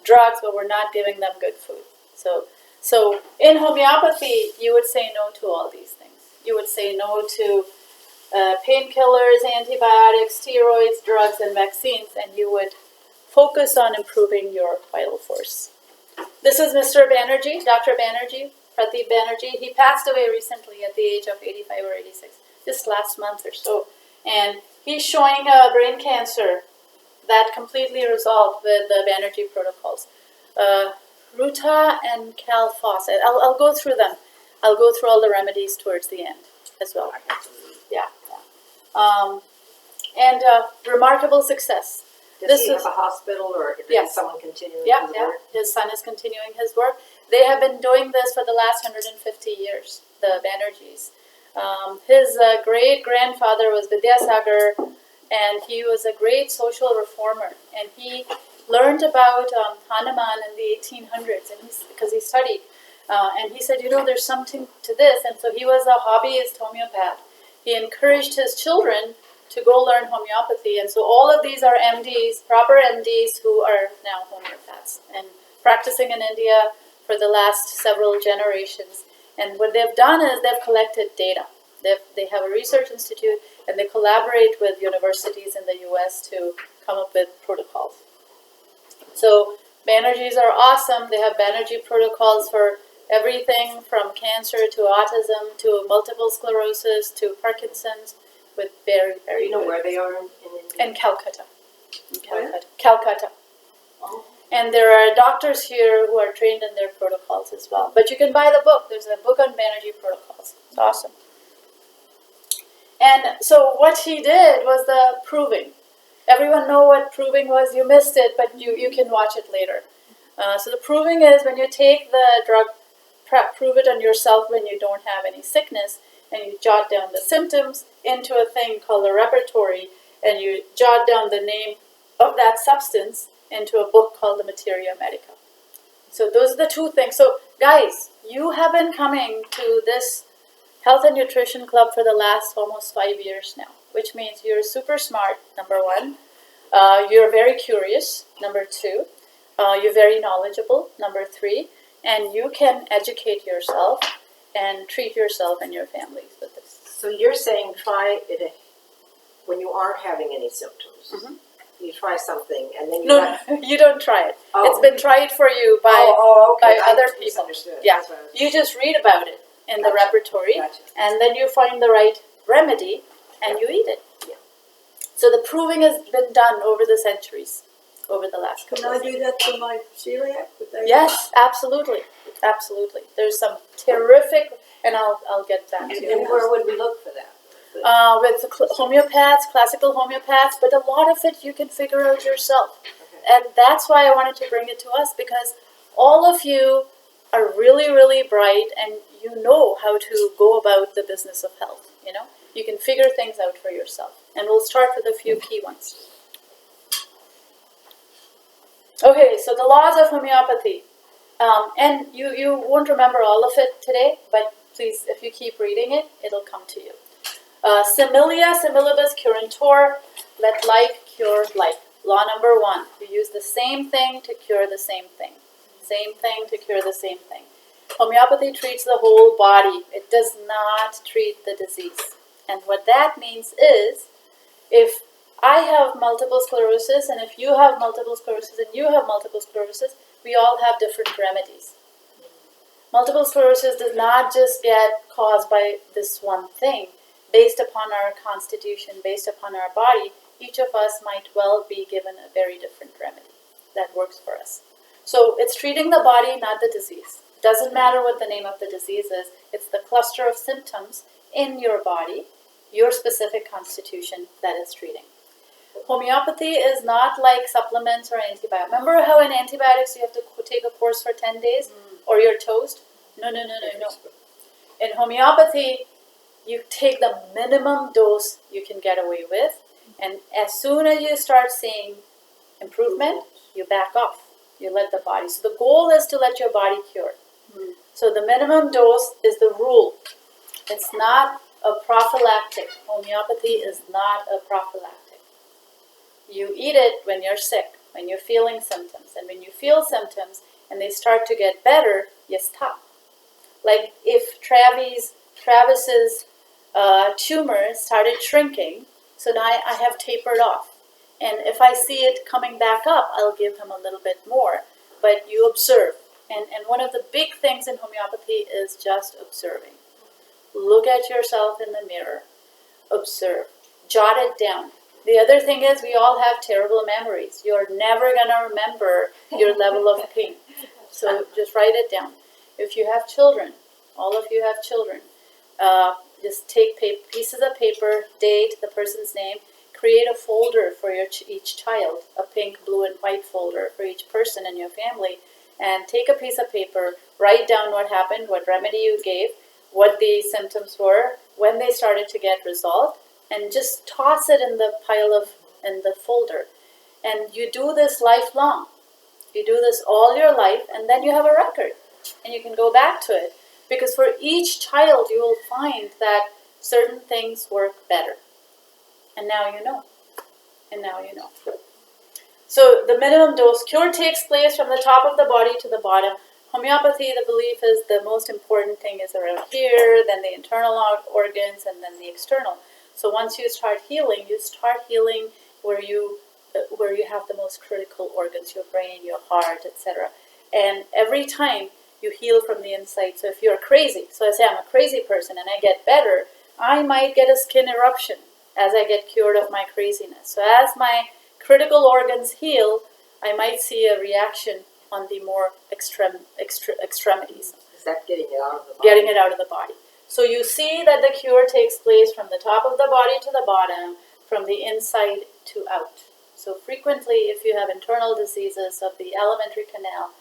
drugs, but we're not giving them good food. So in homeopathy, you would say no to all these things. You would say no to painkillers, antibiotics, steroids, drugs, and vaccines, and you would focus on improving your vital force. This is Mr. Banerjee, Dr. Banerjee, Pradeep Banerjee. He passed away recently at the age of 85 or 86, just last month or so. And he's showing brain cancer that completely resolved with the Banerjee protocols. Ruta and Calphos. I'll go through them. I'll go through all the remedies towards the end as well. Yeah. And remarkable success. Does he have a hospital or is someone continuing his work? His son is continuing his work. They have been doing this for the last 150 years, the Banerjees. His great-grandfather was Vidyasagar, and he was a great social reformer. And he learned about Hahnemann in the 1800s, and because he studied. And he said, there's something to this. And so he was a hobbyist homeopath. He encouraged his children to go learn homeopathy. And so all of these are MDs, proper MDs, who are now homeopaths and practicing in India for the last several generations. And what they've done is they've collected data. They have a research institute, and they collaborate with universities in the U.S. to come up with protocols. So Banerjees are awesome. They have Banerjee protocols for everything from cancer to autism to multiple sclerosis to Parkinson's, with very, very You know good. where they are in India? In Calcutta. Where? Calcutta. Oh. And there are doctors here who are trained in their protocols as well. But you can buy the book. There's a book on Banerjee protocols. It's awesome. And so what he did was the proving. Everyone know what proving was. You missed it, but you can watch it later. So the proving is when you take the drug, prove it on yourself when you don't have any sickness, and you jot down the symptoms into a thing called a repertory, and you jot down the name of that substance into a book called the Materia Medica. So those are the two things. So guys, you have been coming to this Health and Nutrition Club for the last almost 5 years now, which means you're super smart, number one. You're very curious, number two. You're very knowledgeable, number three. And you can educate yourself and treat yourself and your families with this. So you're saying try it when you aren't having any symptoms. Mm-hmm. You try something and then you don't try it. Oh. It's been tried for you by okay. other people. Misunderstood. Yeah, That's what I was- you just read about it in the Gotcha. repertory, Gotcha. and then you find the right remedy and you eat it. Yeah. So the proving has been done over the centuries, over the last Can couple I of do that for my celiac? Would they- Yes, absolutely, absolutely. There's some terrific, and I'll get back to And you. where would we look for that? With the homeopaths, classical homeopaths, but a lot of it you can figure out yourself. Okay. And that's why I wanted to bring it to us, because all of you are really, really bright, and you know how to go about the business of health, you know. You can figure things out for yourself. And we'll start with a few key ones. Okay, so the laws of homeopathy. And you won't remember all of it today, but please, if you keep reading it, it'll come to you. Similia similibus curantur, let like cure like. Law number 1, you use the same thing to cure the same thing. Same thing to cure the same thing. Homeopathy treats the whole body. It does not treat the disease. And what that means is, if I have multiple sclerosis, and if you have multiple sclerosis, and you have multiple sclerosis, we all have different remedies. Multiple sclerosis does not just get caused by this one thing. Based upon our constitution, based upon our body, each of us might well be given a very different remedy that works for us. So it's treating the body, not the disease. It doesn't matter what the name of the disease is. It's the cluster of symptoms in your body, your specific constitution that it's treating. Homeopathy is not like supplements or antibiotics. Remember how in antibiotics you have to take a course for 10 days or you're toast? No. In homeopathy, you take the minimum dose you can get away with, and as soon as you start seeing improvement, you back off. You let the body. So the goal is to let your body cure. So the minimum dose is the rule. It's not a prophylactic. Homeopathy is not a prophylactic. You eat it when you're sick, when you're feeling symptoms. And when you feel symptoms and they start to get better, you stop. Like if Travis's tumor started shrinking, so now I have tapered off. And if I see it coming back up, I'll give him a little bit more. But you observe. And one of the big things in homeopathy is just observing. Look at yourself in the mirror. Observe. Jot it down. The other thing is we all have terrible memories. You're never going to remember your level of pain. So just write it down. If you have children, all of you have children, just take pieces of paper, date, the person's name, create a folder for each child, a pink, blue, and white folder for each person in your family, and take a piece of paper, write down what happened, what remedy you gave, what the symptoms were, when they started to get resolved, and just toss it in the in the folder. And you do this lifelong. You do this all your life, and then you have a record, and you can go back to it. Because for each child, you will find that certain things work better. And now you know. And now you know. So the minimum dose cure takes place from the top of the body to the bottom. Homeopathy, the belief is the most important thing is around here, then the internal organs, and then the external. So once you start healing where you have the most critical organs, your brain, your heart, etc. And every time you heal from the inside. So if you're crazy, so I say I'm a crazy person and I get better, I might get a skin eruption as I get cured of my craziness. So as my critical organs heal, I might see a reaction on the more extremities. Is that getting it out of the body? Getting it out of the body. So you see that the cure takes place from the top of the body to the bottom, from the inside to out. So frequently, if you have internal diseases of the alimentary canal,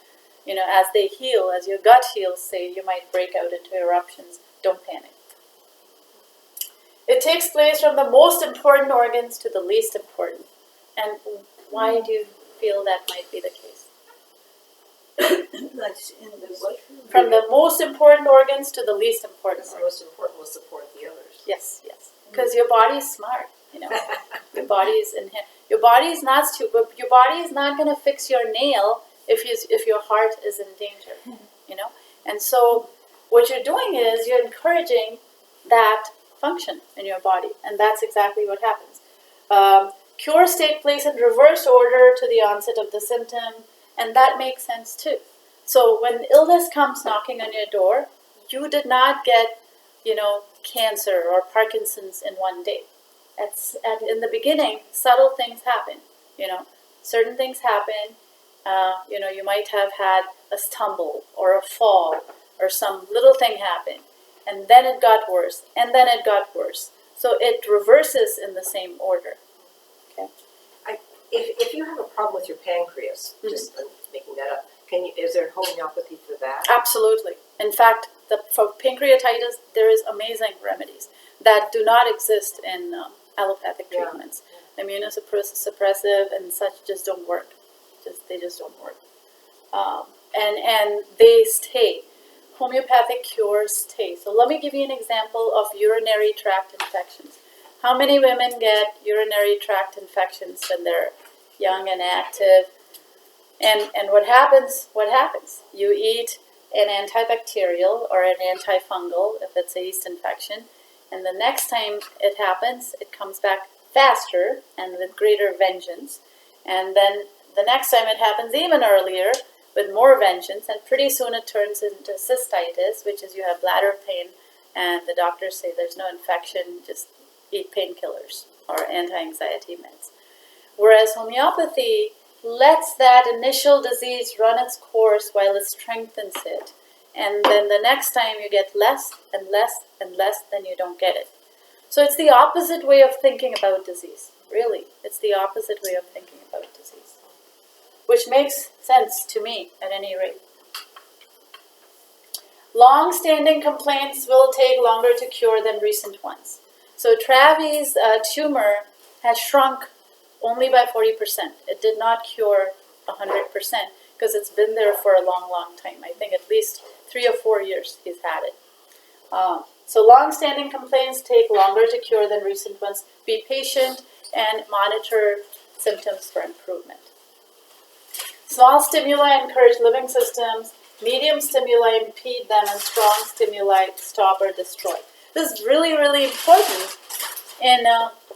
as they heal, as your gut heals, say, you might break out into eruptions. Don't panic. It takes place from the most important organs to the least important. And why do you feel that might be the case? That's in the what? From the most important organs to the least important Because the organs. most important will support the others. Yes. Because your body is smart, Your body is your body is not stupid. Your body is not going to fix your nail if your heart is in danger, And so what you're doing is you're encouraging that function in your body, and that's exactly what happens. Cures take place in reverse order to the onset of the symptom, and that makes sense too. So when illness comes knocking on your door, you did not get, cancer or Parkinson's in one day. In the beginning, subtle things happen, certain things happen. You might have had a stumble or a fall or some little thing happen, and then it got worse, and then it got worse. So it reverses in the same order. Okay. If you have a problem with your pancreas, just making that up, is there homeopathy for that? Absolutely. In fact, For pancreatitis, there is amazing remedies that do not exist in allopathic Yeah. treatments. Immunosuppressive and such just don't work. They just don't work. And they stay. Homeopathic cures stay. So let me give you an example of urinary tract infections. How many women get urinary tract infections when they're young and active? And what happens? What happens? You eat an antibacterial or an antifungal if it's a yeast infection, and the next time it happens, it comes back faster and with greater vengeance. And then the next time it happens even earlier with more vengeance, and pretty soon it turns into cystitis, which is you have bladder pain, and the doctors say there's no infection, just eat painkillers or anti-anxiety meds. Whereas homeopathy lets that initial disease run its course while it strengthens it. And then the next time you get less and less and less, then you don't get it. So it's the opposite way of thinking about disease. Really, it's the opposite way of thinking about disease. Which makes sense to me, at any rate. Long-standing complaints will take longer to cure than recent ones. So Travi's tumor has shrunk only by 40%. It did not cure 100% because it's been there for a long, long time. I think at least 3 or 4 years he's had it. So long-standing complaints take longer to cure than recent ones. Be patient and monitor symptoms for improvement. Small stimuli encourage living systems. Medium stimuli impede them, and strong stimuli stop or destroy. This is really, really important,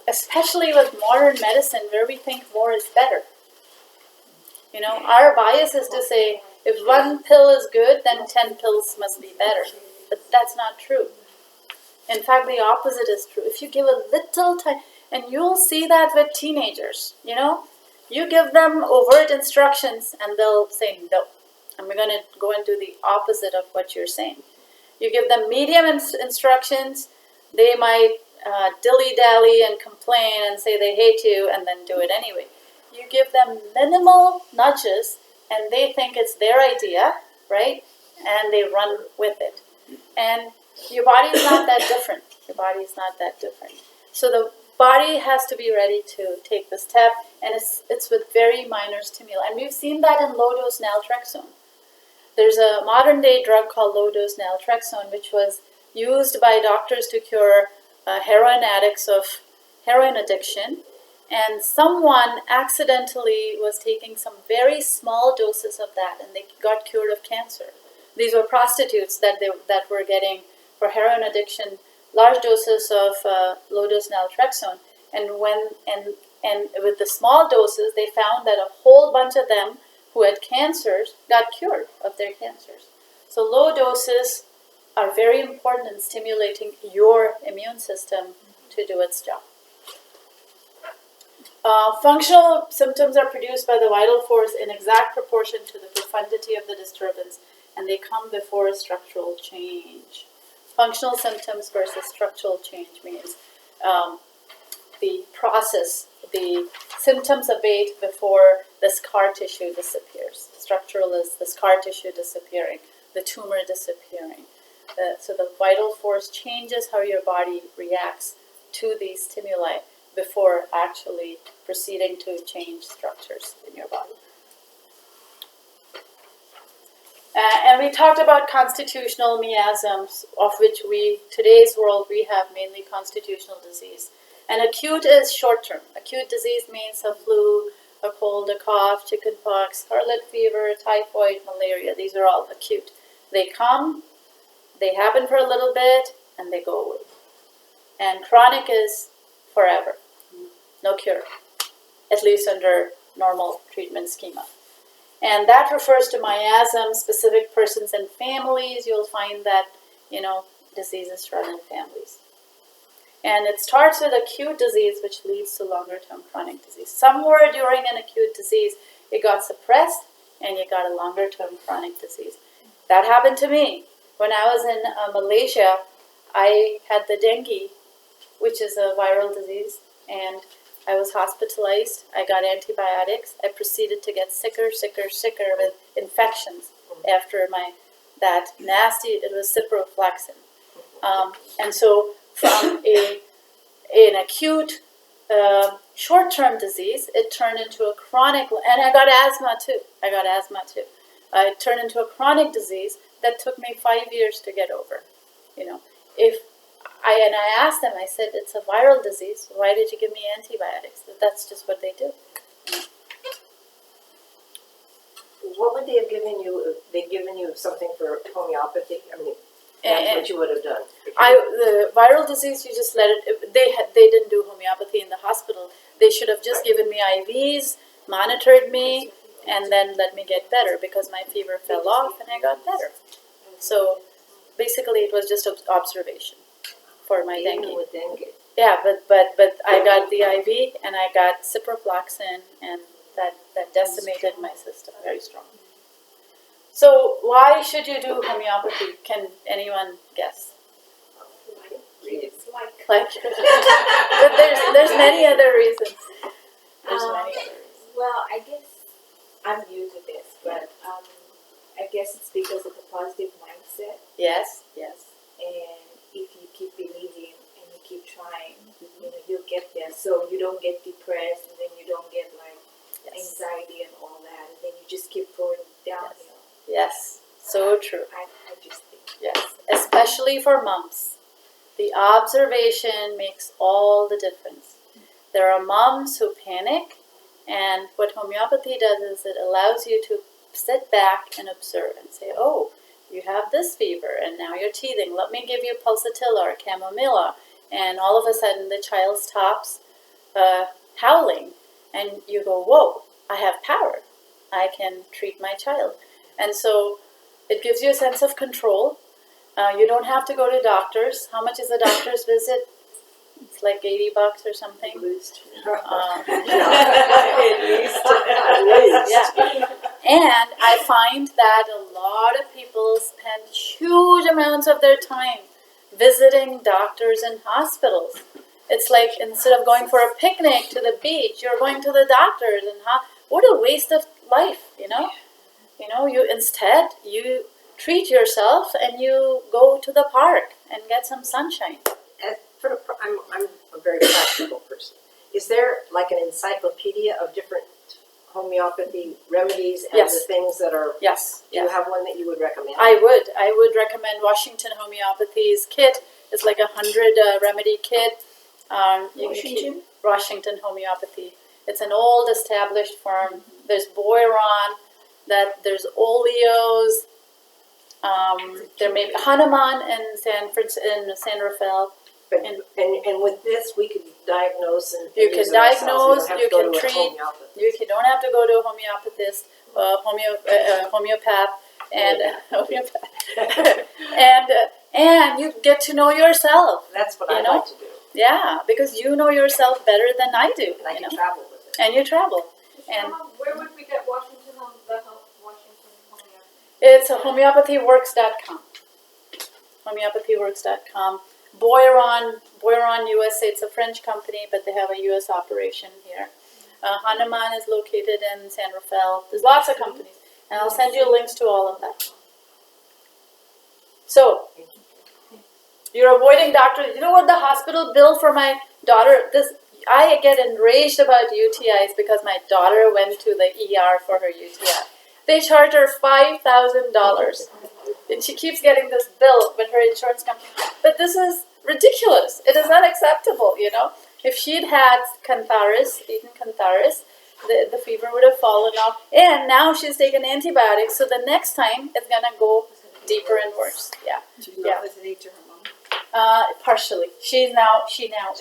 especially with modern medicine, where we think more is better. You know, our bias is to say, if one pill is good, then 10 pills must be better. But that's not true. In fact, the opposite is true. If you give a little time, and you'll see that with teenagers, you know, you give them overt instructions, and they'll say, no, I'm going to go and do the opposite of what you're saying. You give them medium instructions, they might dilly-dally and complain and say they hate you and then do it anyway. You give them minimal nudges and they think it's their idea, right? And they run with it. And your body is not that different. Your body is not that different. So the body has to be ready to take the step, and it's with very minor stimuli. And we've seen that in low-dose naltrexone. There's a modern-day drug called low-dose naltrexone, which was used by doctors to cure heroin addicts of heroin addiction. And someone accidentally was taking some very small doses of that, and they got cured of cancer. These were prostitutes that were getting, for heroin addiction, large doses of low-dose naltrexone. And with the small doses, they found that a whole bunch of them who had cancers got cured of their cancers. So low doses are very important in stimulating your immune system to do its job. Functional symptoms are produced by the vital force in exact proportion to the profundity of the disturbance, and they come before structural change. Functional symptoms versus structural change means the process, the symptoms abate before the scar tissue disappears. Structural is the scar tissue disappearing, the tumor disappearing. So the vital force changes how your body reacts to these stimuli before actually proceeding to change structures in your body. And we talked about constitutional miasms, of which today's world, we have mainly constitutional disease. And acute is short-term. Acute disease means a flu, a cold, a cough, chickenpox, scarlet fever, typhoid, malaria. These are all acute. They come, they happen for a little bit, and they go away. And chronic is forever. No cure, at least under normal treatment schema. And that refers to miasm, specific persons and families. You'll find that, diseases run in families. And it starts with acute disease, which leads to longer-term chronic disease. Somewhere during an acute disease, it got suppressed, and you got a longer-term chronic disease. That happened to me. When I was in Malaysia, I had the dengue, which is a viral disease, and I was hospitalized. I got antibiotics. I proceeded to get sicker with infections after my that nasty, it was ciprofloxacin. And so from an acute short-term disease, it turned into a chronic, and I got asthma too. It turned into a chronic disease that took me 5 years to get over. You know, I asked them, I said, it's a viral disease. Why did you give me antibiotics? That's just what they do. What would they have given you if they'd given you something for homeopathy? I mean, that's what you would have done. The viral disease, you just let it. They didn't do homeopathy in the hospital. They should have just given me IVs, monitored me, and then let me get better because my fever fell off and I got better. So basically, it was just observation for my dengue. Even with dengue. Yeah, but I got the IV and I got ciprofloxacin, and that decimated my system very strong. So why should you do homeopathy? Can anyone guess? It's like But there's many other reasons. There's many other reasons. well, I guess I'm new to this, but I guess it's because of the positive mindset, Yes. and if you keep believing and you keep trying, you'll get there. So you don't get depressed, and then you don't get like anxiety and all that, and then you just keep going downhill. Yes. So true. I just think. Yes. Especially for moms. The observation makes all the difference. There are moms who panic, and what homeopathy does is it allows you to sit back and observe and say, oh, you have this fever and now you're teething. Let me give you pulsatilla or chamomilla. And all of a sudden the child stops howling, and you go, whoa, I have power. I can treat my child. And so it gives you a sense of control. You don't have to go to doctors. How much is a doctor's visit? It's like $80 or something. At least. Yeah. And I find that a lot of people spend huge amounts of their time visiting doctors and hospitals. It's like instead of going for a picnic to the beach, you're going to the doctors, and what a waste of life, you know? You treat yourself and you go to the park and get some sunshine. I'm a very practical person. Is there like an encyclopedia of different homeopathy remedies and Yes. the things that are? Yes. Do you have one that you would recommend? I would recommend Washington Homeopathy's kit. It's like 100 remedy kit. Washington Homeopathy. It's an old established firm. There's Boiron. There's Oleos. There may be Hahnemann in San Rafael. But, and with this, we could diagnose and You can use it ourselves. diagnose, We you don't have to go can to a treat. homeopatist. You don't have to go to a homeopathist, homeopath, and you get to know yourself. That's what You I'd know? like to do. Yeah, because you know yourself better than I do. And I can travel with it. And you travel. And Where would we get Washington on the Washington homeopathy? it's homeopathyworks.com. Homeopathyworks.com. Boiron USA, it's a French company, but they have a US operation here. Hahnemann is located in San Rafael. There's lots of companies, and I'll send you links to all of that. So, you're avoiding doctors. You know what the hospital bill for my daughter, I get enraged about UTIs because my daughter went to the ER for her UTI. They charge her $5,000. And she keeps getting this bill with her insurance company. But this is ridiculous. It is unacceptable, If she'd had eaten Cantharis, the fever would have fallen off. And now she's taken antibiotics, so the next time it's going to go deeper and worse. Yeah. She's not listening to her mom. Partially. She now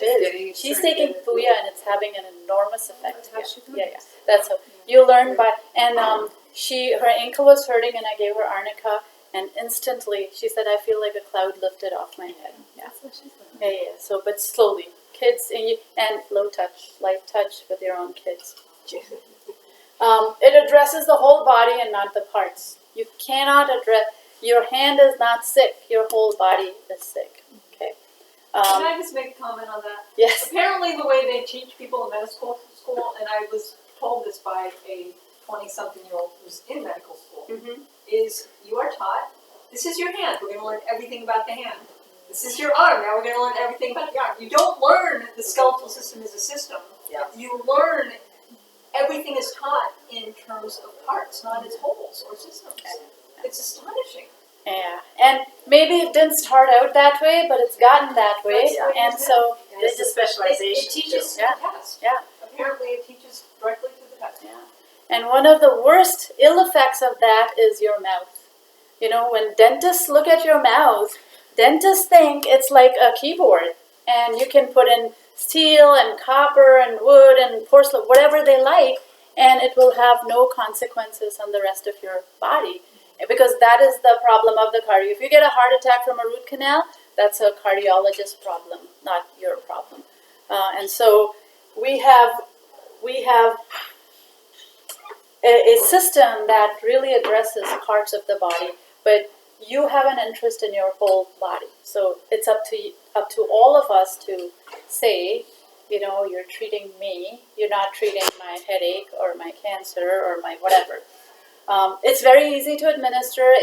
is. She's taking certain- Puya, and it's having an enormous effect. That's how she Yeah. That's how you learn by. And her ankle was hurting, and I gave her arnica, and instantly she said, "I feel like a cloud lifted off my head." Yeah. That's what she's doing. Yeah. So, but slowly, kids and light touch with your own kids. It addresses the whole body and not the parts. You cannot address. Your hand is not sick. Your whole body is sick. Okay. Can I just make a comment on that? Yes. Apparently the way they teach people in medical school, and I was told this by a 20-something-year-old who's in medical school, Mm-hmm. is you are taught This is your hand, we're gonna learn everything about the hand. This is your arm, now we're gonna learn everything about the arm. You don't learn the skeletal system as a system. Yeah. You learn, everything is taught in terms of parts, not as wholes or systems. It's astonishing. Yeah, and maybe it didn't start out that way, but it's gotten that way, That's the way it and is so And it's a specialization It teaches Yeah. the test. Yeah. Apparently it teaches directly to the test. yeah. And one of the worst ill effects of that is your mouth. You know, when dentists look at your mouth, dentists think it's like a keyboard, and you can put in steel and copper and wood and porcelain, whatever they like, and it will have no consequences on the rest of your body. Because that is the problem of the cardio. If you get a heart attack from a root canal, that's a cardiologist problem, not your problem. And so we have a system that really addresses parts of the body, but you have an interest in your whole body. So it's up to all of us to say, you know, you're treating me. You're not treating my headache or my cancer or my whatever. It's very easy to administer.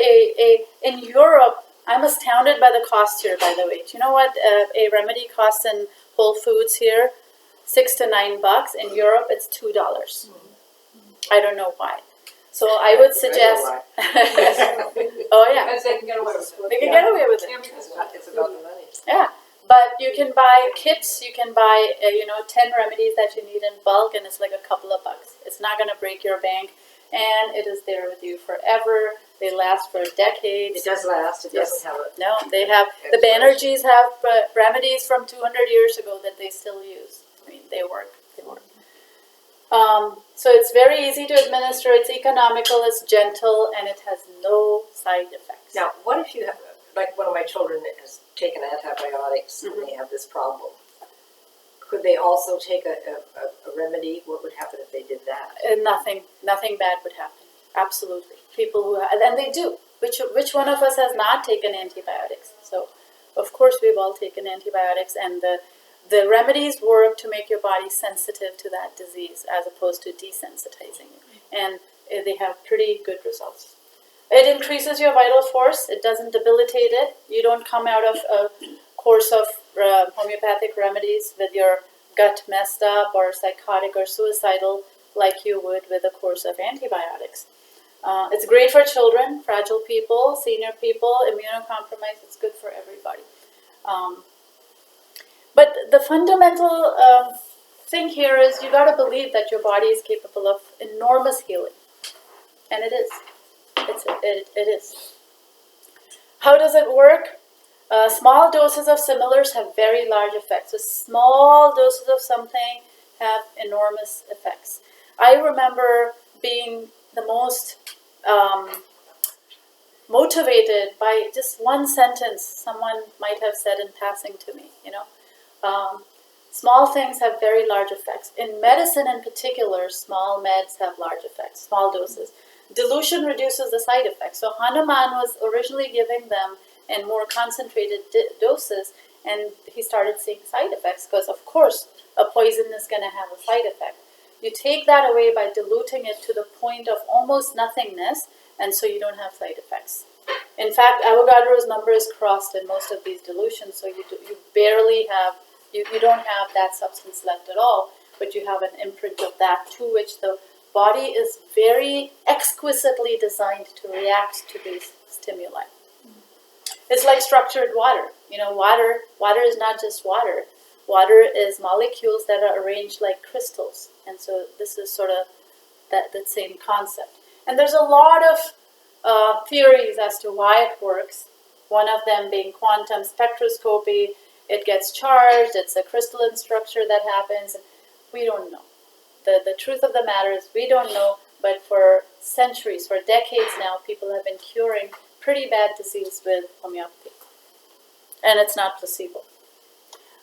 In Europe, I'm astounded by the cost here, by the way. Do you know what a remedy costs in Whole Foods here? $6 to $9. In Europe, it's $2. I don't know why. So I would suggest. Oh yeah, Because they can get away with it. they can get away with it. Yeah, because It's about the money. Yeah, but you can buy kits. You can buy 10 remedies that you need in bulk, and it's like a couple of bucks. It's not going to break your bank, and it is there with you forever. They last for decades. It does last, it Yes. doesn't have a. No, they have the Banerjees have remedies from 200 years ago that they still use. I mean, they work. They work. So it's very easy to administer. It's economical. It's gentle, and it has no side effects. Now, what if you have, like one of my children has taken antibiotics and they have this problem? Could they also take a remedy? What would happen if they did that? Nothing bad would happen. Absolutely, people who and they do. Which one of us has not taken antibiotics? So, of course, we've all taken antibiotics, and the remedies work to make your body sensitive to that disease as opposed to desensitizing you. And they have pretty good results. It increases your vital force. It doesn't debilitate it. You don't come out of a course of homeopathic remedies with your gut messed up or psychotic or suicidal like you would with a course of antibiotics. It's great for children, fragile people, senior people, immunocompromised. It's good for everybody. But the fundamental thing here is you got to believe that your body is capable of enormous healing, and it is. It is. How does it work? Small doses of similars have very large effects. So small doses of something have enormous effects. I remember being the most motivated by just one sentence someone might have said in passing to me, Small things have very large effects. In medicine in particular, small meds have large effects, small doses. Dilution reduces the side effects. So Hahnemann was originally giving them in more concentrated doses, and he started seeing side effects because, of course, a poison is going to have a side effect. You take that away by diluting it to the point of almost nothingness, and so you don't have side effects. In fact, Avogadro's number is crossed in most of these dilutions, so you barely have, you don't have that substance left at all, but you have an imprint of that to which the body is very exquisitely designed to react to these stimuli. It's like structured water. Water is not just water. Water is molecules that are arranged like crystals. And so this is sort of that same concept. And there's a lot of theories as to why it works. One of them being quantum spectroscopy. It gets charged. It's a crystalline structure that happens. We don't know. The truth of the matter is we don't know. But for centuries, for decades now, people have been curing pretty bad disease with homeopathy. And it's not placebo.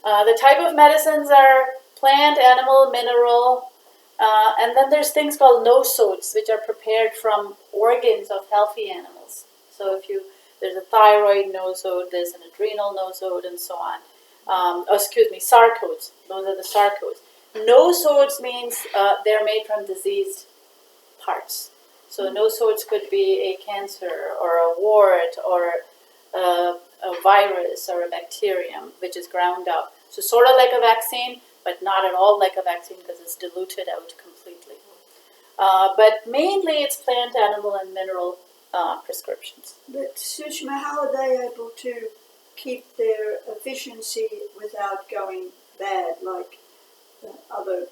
The type of medicines are plant, animal, mineral, and then there's things called nosodes, which are prepared from organs of healthy animals. So there's a thyroid nosode, there's an adrenal nosode, and so on. Sarcodes. Those are the sarcodes. Nosodes means they're made from diseased parts. So nosodes could be a cancer or a wart or a virus or a bacterium, which is ground up. So sort of like a vaccine, but not at all like a vaccine because it's diluted out completely. But mainly it's plant, animal, and mineral prescriptions. But Sushma, how are they able to keep their efficiency without going bad like other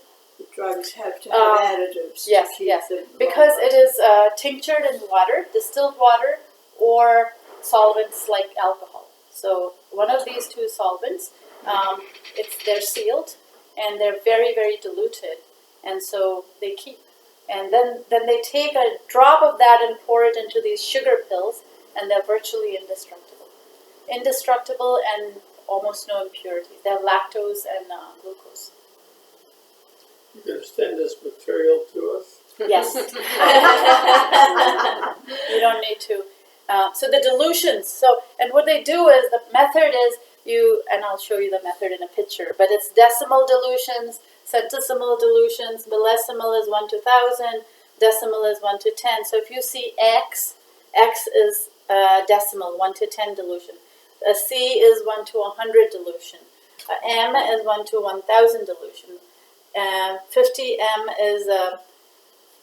drugs have to have additives? Yes, to keep yes. them Because alive? it is tinctured in water, distilled water, or solvents like alcohol. So one of these two solvents, they're sealed and they're very, very diluted, and so they keep. And then they take a drop of that and pour it into these sugar pills, and they're virtually indestructible. Indestructible and almost no impurities. They have lactose and glucose. You can send this material to us. Yes. You don't need to. So the dilutions. And what they do is, the method is and I'll show you the method in a picture, but it's decimal dilutions, centesimal dilutions, millesimal is 1 to 1,000, decimal is 1 to 10. So if you see X is decimal, 1 to 10 dilution. A C is 1 to 100 dilution. M is 1 to 1,000 dilution. 50M is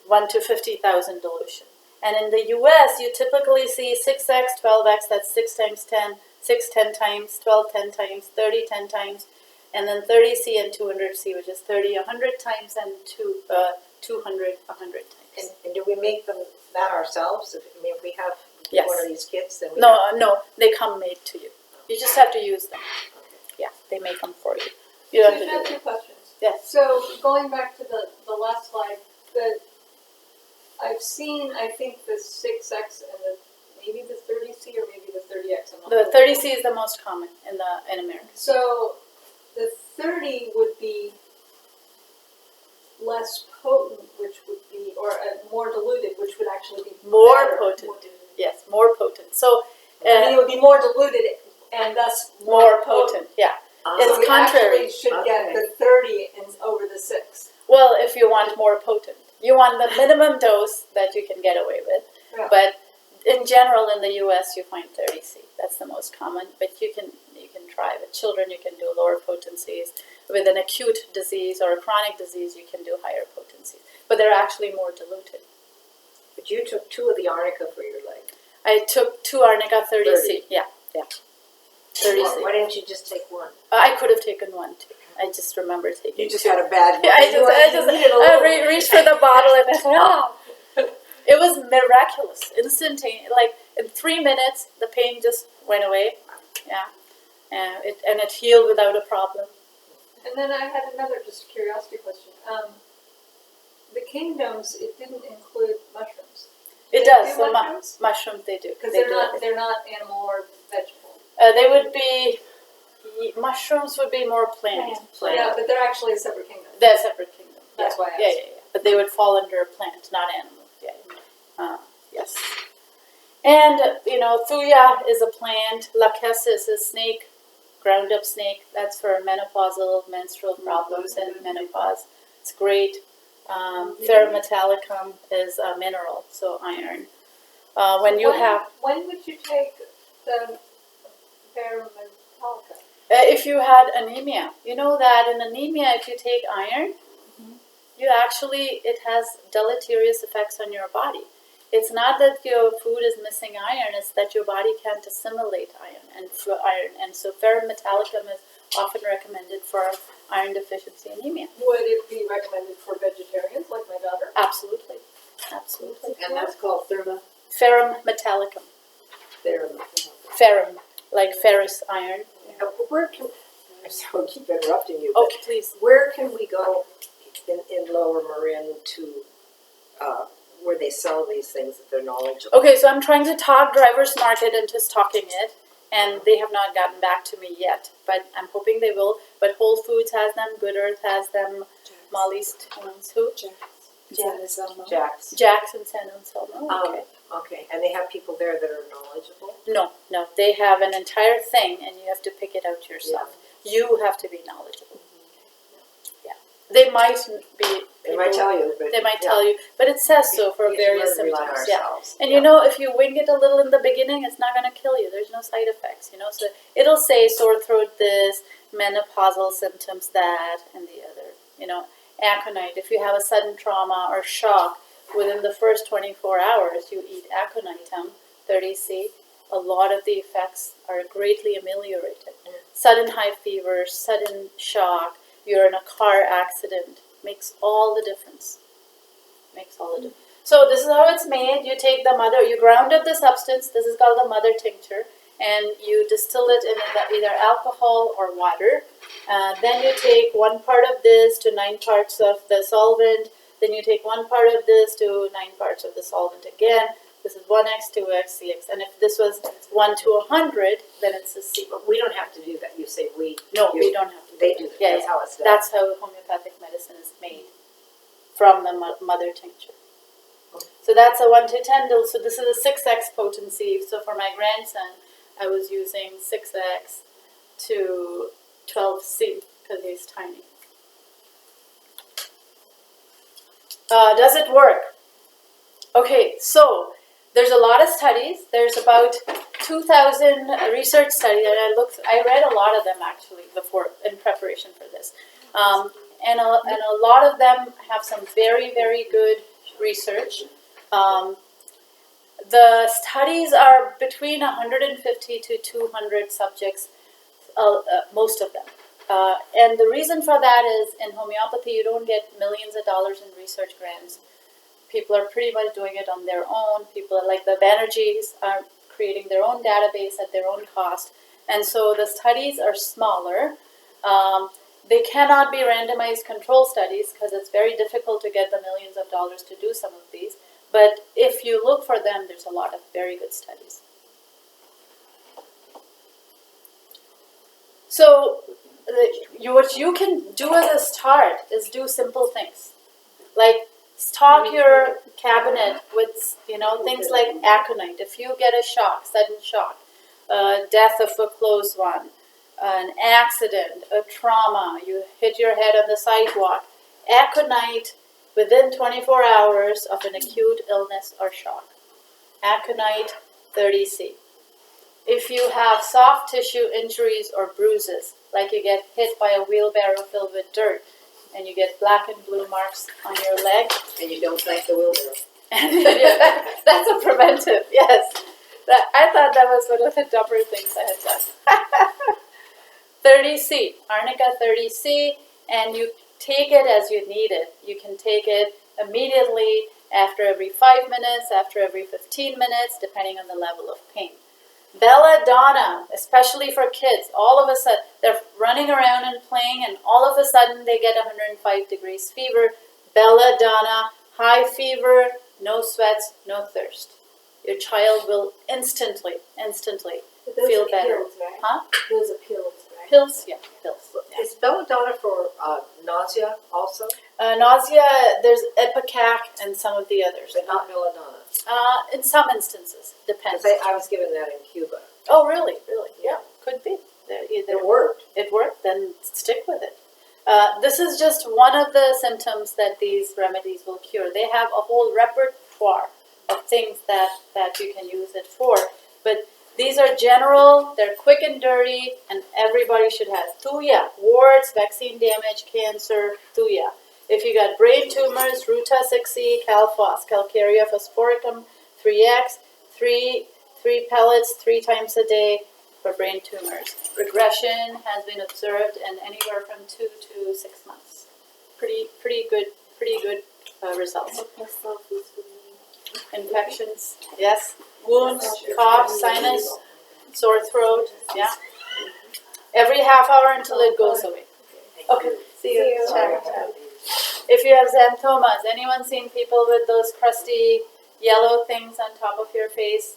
1 to 50,000 dilution. And in the US, you typically see 6x, 12x, that's 6 times 10, 6 10 times, 12 10 times, 30 10 times, and then 30C and 200C, which is 30 100 times and 200 100 times. And do we make them that ourselves? If we have Yes. one of these kits, then we No, they come made to you. You just have to use them. Yeah, they make them for you. You So don't I have have to do two questions. Yes. So going back to the last slide, I've seen, I think, the 6x and maybe the 30C or maybe the 30x. I'm not The sure. 30C is the most common in America. So the 30 would be less potent, which would be, or more diluted, which would actually be More better. potent. More diluted. Yes, more potent. So I mean, it would be more diluted and thus more potent. Yeah. It's So we contrary. actually should get Okay. the 30 over the 6. Well, if you want more potent, you want the minimum dose that you can get away with. Yeah. But in general, in the U.S., you find 30C. That's the most common. But you can try with children. You can do lower potencies. With an acute disease or a chronic disease, you can do higher potencies. But they're actually more diluted. But you took 2 of the arnica for your leg. I took 2 arnica 30C. 30. Yeah. 30C. Why didn't you just take 1? I could have taken 1 too. I just remember taking. You just 2. had a bad one. I reached for the bottle and I thought, oh. It was miraculous, instantaneous. Like in 3 minutes, the pain just went away. Yeah, and it healed without a problem. And then I had another just curiosity question. The kingdoms, it didn't include mushrooms. It They does. do So mushrooms? mushrooms they do. Because They they're not do. animal or vegetable. They would be mushrooms would be more plant. Yeah, but they're actually a separate kingdom. They're a separate kingdom. That's why I Yeah, asked. yeah. But they would fall under plant, not animal. Yeah. Yes. And thuya is a plant. Laches is a snake, ground up snake. That's for menopausal menstrual problems and menopause. It's great. Ferrum metallicum is a mineral, so iron. When would you take the ferrum metallica? if you had anemia, you know that in anemia, if you take iron, it has deleterious effects on your body. It's not that your food is missing iron; it's that your body can't assimilate iron. And so ferrum metallicum is often recommended for iron deficiency anemia. Would it be recommended for vegetarians like my daughter? Absolutely. And that's called therma. Ferrum metallicum. Ferrum, like ferrous iron. Where can, I'm sorry, I keep interrupting you, Oh, but please. where can we go in Lower Marin to, where they sell these things that they're knowledgeable? Okay, so I'm trying to talk Drivers Market into stocking it, and they have not gotten back to me yet, but I'm hoping they will. But Whole Foods has them, Good Earth has them, Molly's who? Jack's. Jack's and San Anselmo. Okay. Okay, and they have people there that are knowledgeable? No, they have an entire thing, and you have to pick it out yourself. You have to be knowledgeable. Yeah. They might be. They might tell you, but. They might tell you, but it says so for We have to various learn to rely on symptoms. Yeah. ourselves. And you know, if you wing it a little in the beginning, it's not going to kill you. There's no side effects, you know. So it'll say sore throat this, menopausal symptoms that, and the other. You know, aconite. If you have a sudden trauma or shock within the first 24 hours, you eat aconitum, 30C. A lot of the effects are greatly ameliorated. Sudden high fever, sudden shock, you're in a car accident, makes all the difference. Makes all the difference. So this is how it's made. You take the mother, you grounded the substance. This is called the mother tincture, and you distill it in either alcohol or water. Then you take 1 part of this to 9 parts of the solvent. Then you take 1 part of this to 9 parts of the solvent again. This is 1x, 2x, CX. And if this was 1 to 100, then it's a C. But we don't have to do that. You say we. No, you, we don't have to. They do that. Yeah, That's how it's done. That's how homeopathic medicine is made from the mother tincture. So that's a 1 to 10. So this is a 6x potency. So for my grandson, I was using 6x to 12C because he's tiny. Does it work? Okay, so there's a lot of studies. There's about 2,000 research studies, and I read a lot of them actually before in preparation for this, and a lot of them have some very, very good research. The studies are between 150 to 200 subjects, most of them. And the reason for that is in homeopathy, you don't get millions of dollars in research grants. People are pretty much doing it on their own. People like the Banerjees are creating their own database at their own cost. And so the studies are smaller. They cannot be randomized control studies because it's very difficult to get the millions of dollars to do some of these. But if you look for them, there's a lot of very good studies. So what you can do as a start is do simple things. Like stock your cabinet with, things like aconite. If you get a shock, sudden shock, death of a close one, an accident, a trauma, you hit your head on the sidewalk, aconite within 24 hours of an acute illness or shock. Aconite 30C. If you have soft tissue injuries or bruises, like you get hit by a wheelbarrow filled with dirt, and you get black and blue marks on your leg. And you don't thank the wheelbarrow. That's a preventive, yes. I thought that was one of the dumber things I had done. 30C, Arnica 30C, and you take it as you need it. You can take it immediately, after every 5 minutes, after every 15 minutes, depending on the level of pain. Belladonna, especially for kids, all of a sudden, they're running around and playing, and all of a sudden they get 105 degrees fever. Belladonna, high fever, no sweats, no thirst. Your child will instantly feel better. Pills, right? Huh? Those are pills, right? Pills, yeah, pills. Yeah. Is belladonna for nausea also? Nausea, there's Ipecac and some of the others. But not belladonna? In some instances, depends. Because I was given that in Cuba. Oh, really? Really? Yeah, could be. It worked. It worked, then stick with it. This is just one of the symptoms that these remedies will cure. They have a whole repertoire of things that you can use it for. But these are general, they're quick and dirty, and everybody should have. Thuya, warts, vaccine damage, cancer, Thuya. If you got brain tumors, Ruta 6E, Calphos, Calcarea phosphoricum, 3X, 3 pellets 3 times a day for brain tumors. Regression has been observed in anywhere from 2 to 6 months. Pretty good results. Infections, yes. Wounds, cough, sinus, sore throat, yeah. Every half hour until it goes away. Okay, see you. Ciao, ciao. If you have xanthomas, anyone seen people with those crusty yellow things on top of your face?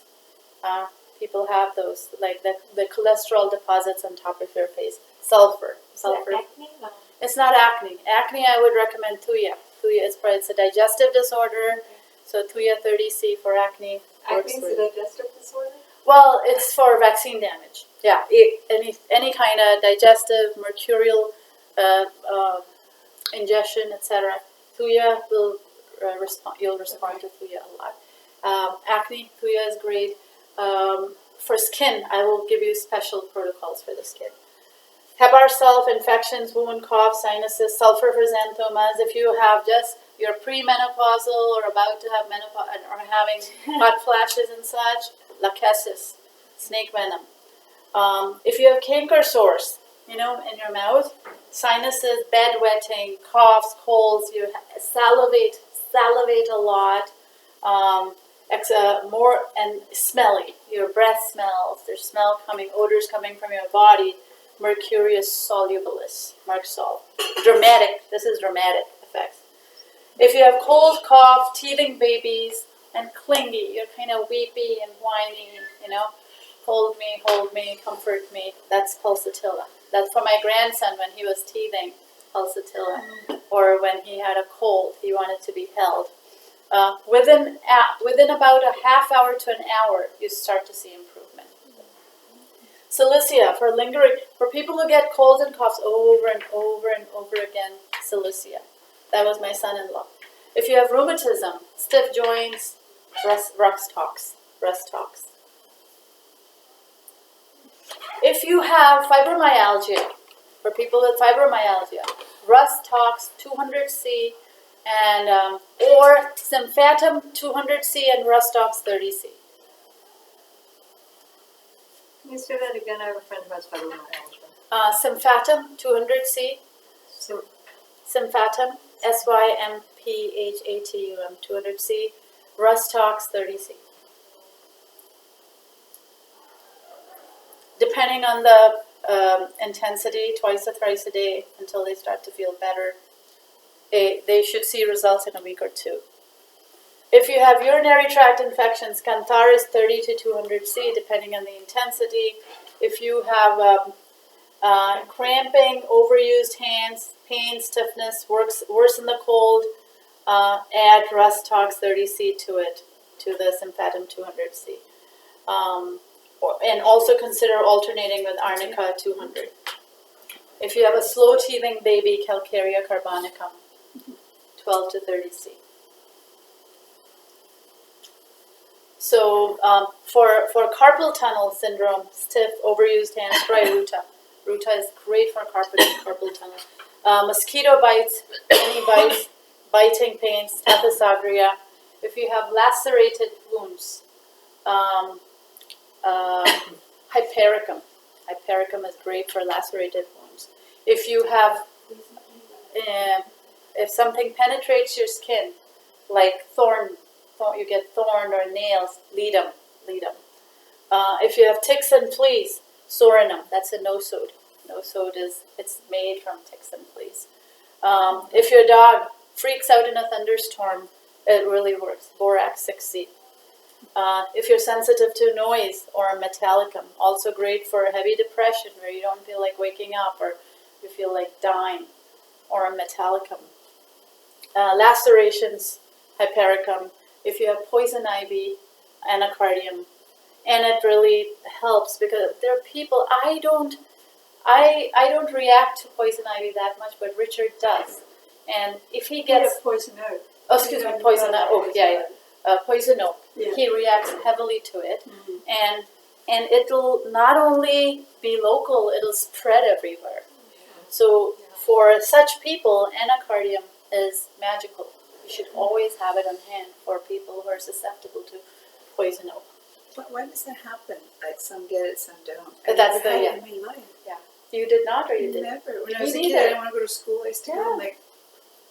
People have those, like the cholesterol deposits on top of your face. Sulfur. Acne? No. It's not acne. Acne, I would recommend Thuya. Thuya is it's a digestive disorder, so Thuya 30C for acne. Acne is a digestive disorder? Well, it's for vaccine damage. Yeah, any kind of digestive, mercurial ingestion, etc. Thuya will respond. You'll respond to Thuya a lot. Acne, Thuya is great. For skin, I will give you special protocols for the skin. Hebar self, infections, wound, cough, sinuses, sulfur for xanthomas. If you have just you're premenopausal or about to have menopause or having hot flashes and such, lachesis, snake venom. If you have canker sores, in your mouth, sinuses, bedwetting, coughs, colds, you salivate a lot, more and smelly. Your breath smells. There's smell coming, odors coming from your body. Mercurius solubilis, Mark Sol. Dramatic. This is dramatic effects. If you have cold, cough, teething babies, and clingy, you're kind of weepy and whiny, hold me, comfort me. That's pulsatilla. That's for my grandson when he was teething, pulsatilla. Or when he had a cold, he wanted to be held. Within about a half hour to an hour, you start to see improvement. Cilicia, for people who get colds and coughs over and over and over again, cilicia. That was my son-in-law. If you have rheumatism, stiff joints, Rux tox. If you have fibromyalgia, for people with fibromyalgia, Rust Tox 200C and or Symphatum 200C and Rust Tox 30C. Can you say that again? I have a friend who has fibromyalgia. Symphatum 200C. So, Symphatum, Symphatum 200C, Rust Tox 30C. Depending on the intensity, twice or thrice a day until they start to feel better. They should see results in a week or two. If you have urinary tract infections, Cantharis 30 to 200C, depending on the intensity. If you have cramping, overused hands, pain, stiffness, worsen the cold, add Rust Tox 30C to it, to the Symphatum 200C. And also consider alternating with Arnica 200. If you have a slow teething baby, Calcarea carbonicum, 12 to 30C. So for carpal tunnel syndrome, stiff, overused hands, try Ruta. Ruta is great for carpal tunnel. Mosquito bites, any bites, biting pains, staphysagria. If you have lacerated wounds, hypericum. Hypericum is great for lacerated wounds. If you have, if something penetrates your skin, like you get thorn or nails, ledum. If you have ticks and fleas, sorinum. That's a nosode. Nosode it's made from ticks and fleas. If your dog freaks out in a thunderstorm, it really works. Borax 6C. If you're sensitive to noise, or a metallicum, also great for heavy depression where you don't feel like waking up or you feel like dying, or a metallicum. Lacerations, hypericum. If you have poison ivy, anacardium, and it really helps because there are people I don't react to poison ivy that much, but Richard does, and if he gets poison oak. Oh, excuse me, poison oak. Yeah. Poison oak. Yeah. He reacts heavily to it, and it'll not only be local; it'll spread everywhere. So for such people, anacardium is magical. You should always have it on hand for people who are susceptible to poison oak. But why does that happen? Like some get it, some don't. But that's I never the- had it in my life. You did not, or you did? Never. When I Me was a neither. kid, I didn't want to go to school. I used to go like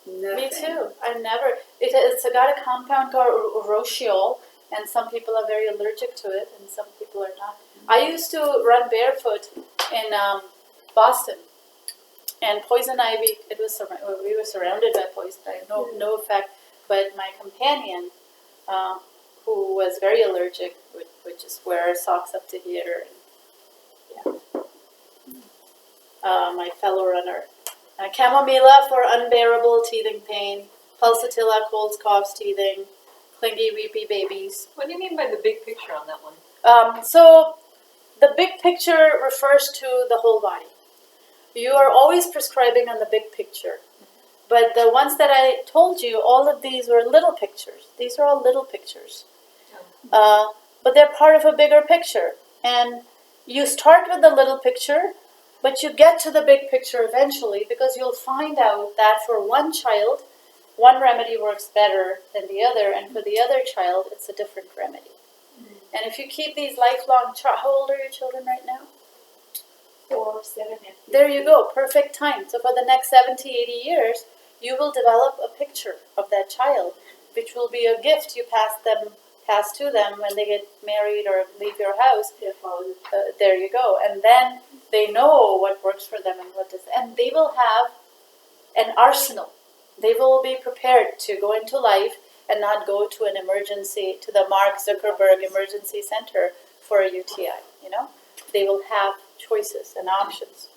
nothing. Me too. I never. It's got a compound called uroshiol, and some people are very allergic to it, and some people are not. I used to run barefoot in Boston, and poison ivy. We were surrounded by poison ivy. No effect. But my companion, who was very allergic, would just wear socks up to here. And, my fellow runner. Chamomilla for unbearable teething pain. Pulsatilla, colds, coughs, teething. Clingy, weepy babies. what do you mean by the big picture on that one? So the big picture refers to the whole body. You are always prescribing on the big picture. But the ones that I told you, all of these were little pictures. These are all little pictures. But they're part of a bigger picture. And you start with the little picture, but you get to the big picture eventually, because you'll find out that for one child, one remedy works better than the other, and for the other child, it's a different remedy. And if you keep these lifelong, how old are your children right now? 4, 7, and 8. There you go, perfect time. So for the next 70, 80 years, you will develop a picture of that child, which will be a gift you pass to them when they get married or leave your house. There you go. And then they know what works for them and what doesn't. And they will have an arsenal. They will be prepared to go into life and not go to an emergency, to the Mark Zuckerberg Emergency Center for a UTI, you know? They will have choices and options.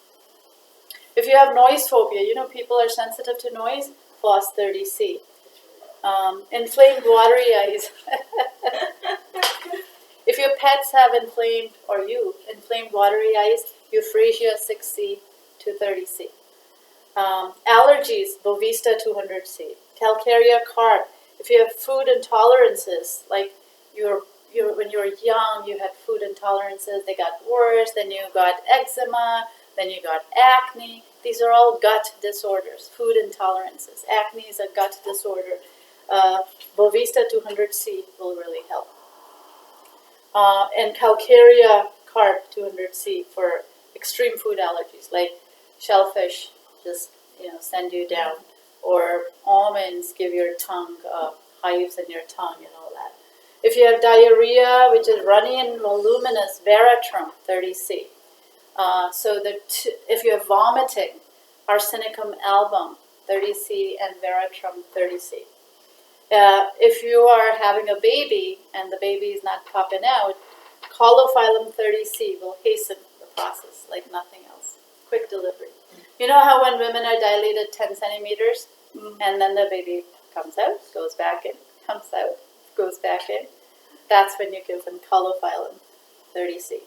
If you have noise phobia, you know people are sensitive to noise, floss 30C. Inflamed watery eyes. If your pets have inflamed watery eyes, euphrasia 6C to 30C. Allergies, Bovista 200C. Calcarea carp. If you have food intolerances, like when you were young, you had food intolerances, they got worse, then you got eczema, then you got acne. These are all gut disorders, food intolerances. Acne is a gut disorder. Bovista 200C will really help. And Calcarea carp 200C for extreme food allergies, like shellfish just send you down, or almonds give your tongue hives in your tongue and all that. If you have diarrhea, which is runny and voluminous, Veratrum 30C. If you have vomiting, Arsenicum album 30C and Veratrum 30C. If you are having a baby and the baby is not popping out, Colophyllum 30C will hasten the process like nothing else. Quick delivery. You know how when women are dilated 10 centimeters and then the baby comes out, goes back in, comes out, goes back in? That's when you give them Colophyllum 30C.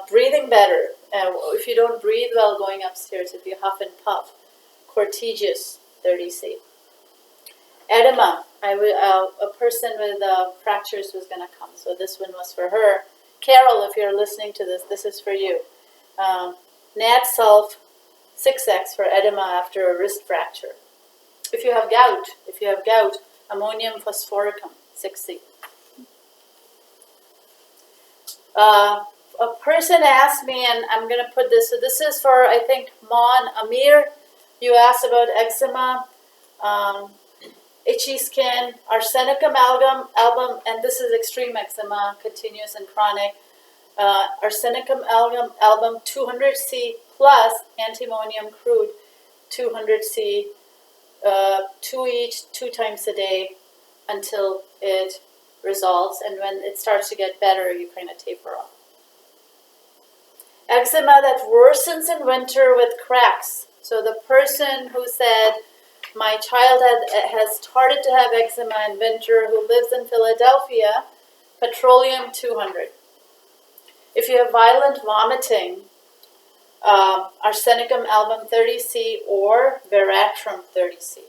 Breathing better. If you don't breathe well going upstairs, if you huff and puff, Cortegius 30C. Edema. A person with fractures was going to come, so this one was for her. Carol, if you're listening to this, this is for you. Nat Sulf 6X for edema after a wrist fracture. If you have gout, ammonium phosphoricum 6C. A person asked me, and I'm going to put this, so this is for, I think, Mon Amir. You asked about eczema, itchy skin, Arsenicum album, and this is extreme eczema, continuous and chronic. Arsenicum album 200C plus antimonium crude 200C, 2 each, 2 times a day until it resolves, and when it starts to get better, you kind of taper off. Eczema that worsens in winter with cracks. So the person who said, my child has started to have eczema in winter, who lives in Philadelphia, petroleum 200. If you have violent vomiting, Arsenicum album 30C or Veratrum 30C.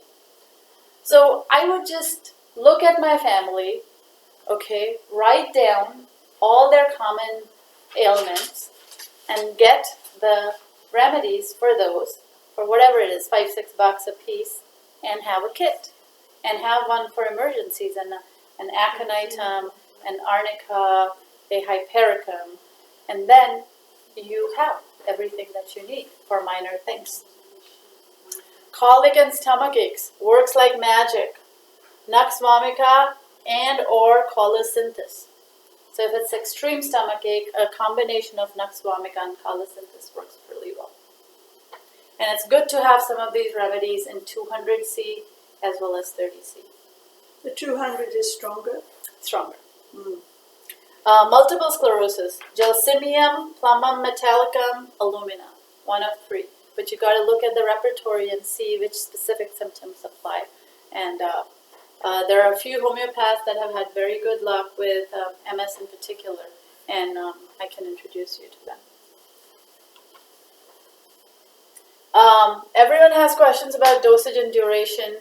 So I would just look at my family, okay, write down all their common ailments and get the remedies for those, for whatever it is, $5-6 a piece, and have a kit. And have one for emergencies, an aconitum, an arnica, a hypericum, and then you have everything that you need for minor things. Colic and stomach aches works like magic. Nux vomica and or cholesynthis. So if it's extreme stomach ache, a combination of Nux vomica and cholesynthis works really well. And it's good to have some of these remedies in 200C as well as 30C. The 200 is stronger? Stronger. Multiple sclerosis, Gelsemium, Plumum metallicum, alumina, 1 of 3. But you got to look at the repertory and see which specific symptoms apply. And there are a few homeopaths that have had very good luck with MS in particular, and I can introduce you to them. Everyone has questions about dosage and duration.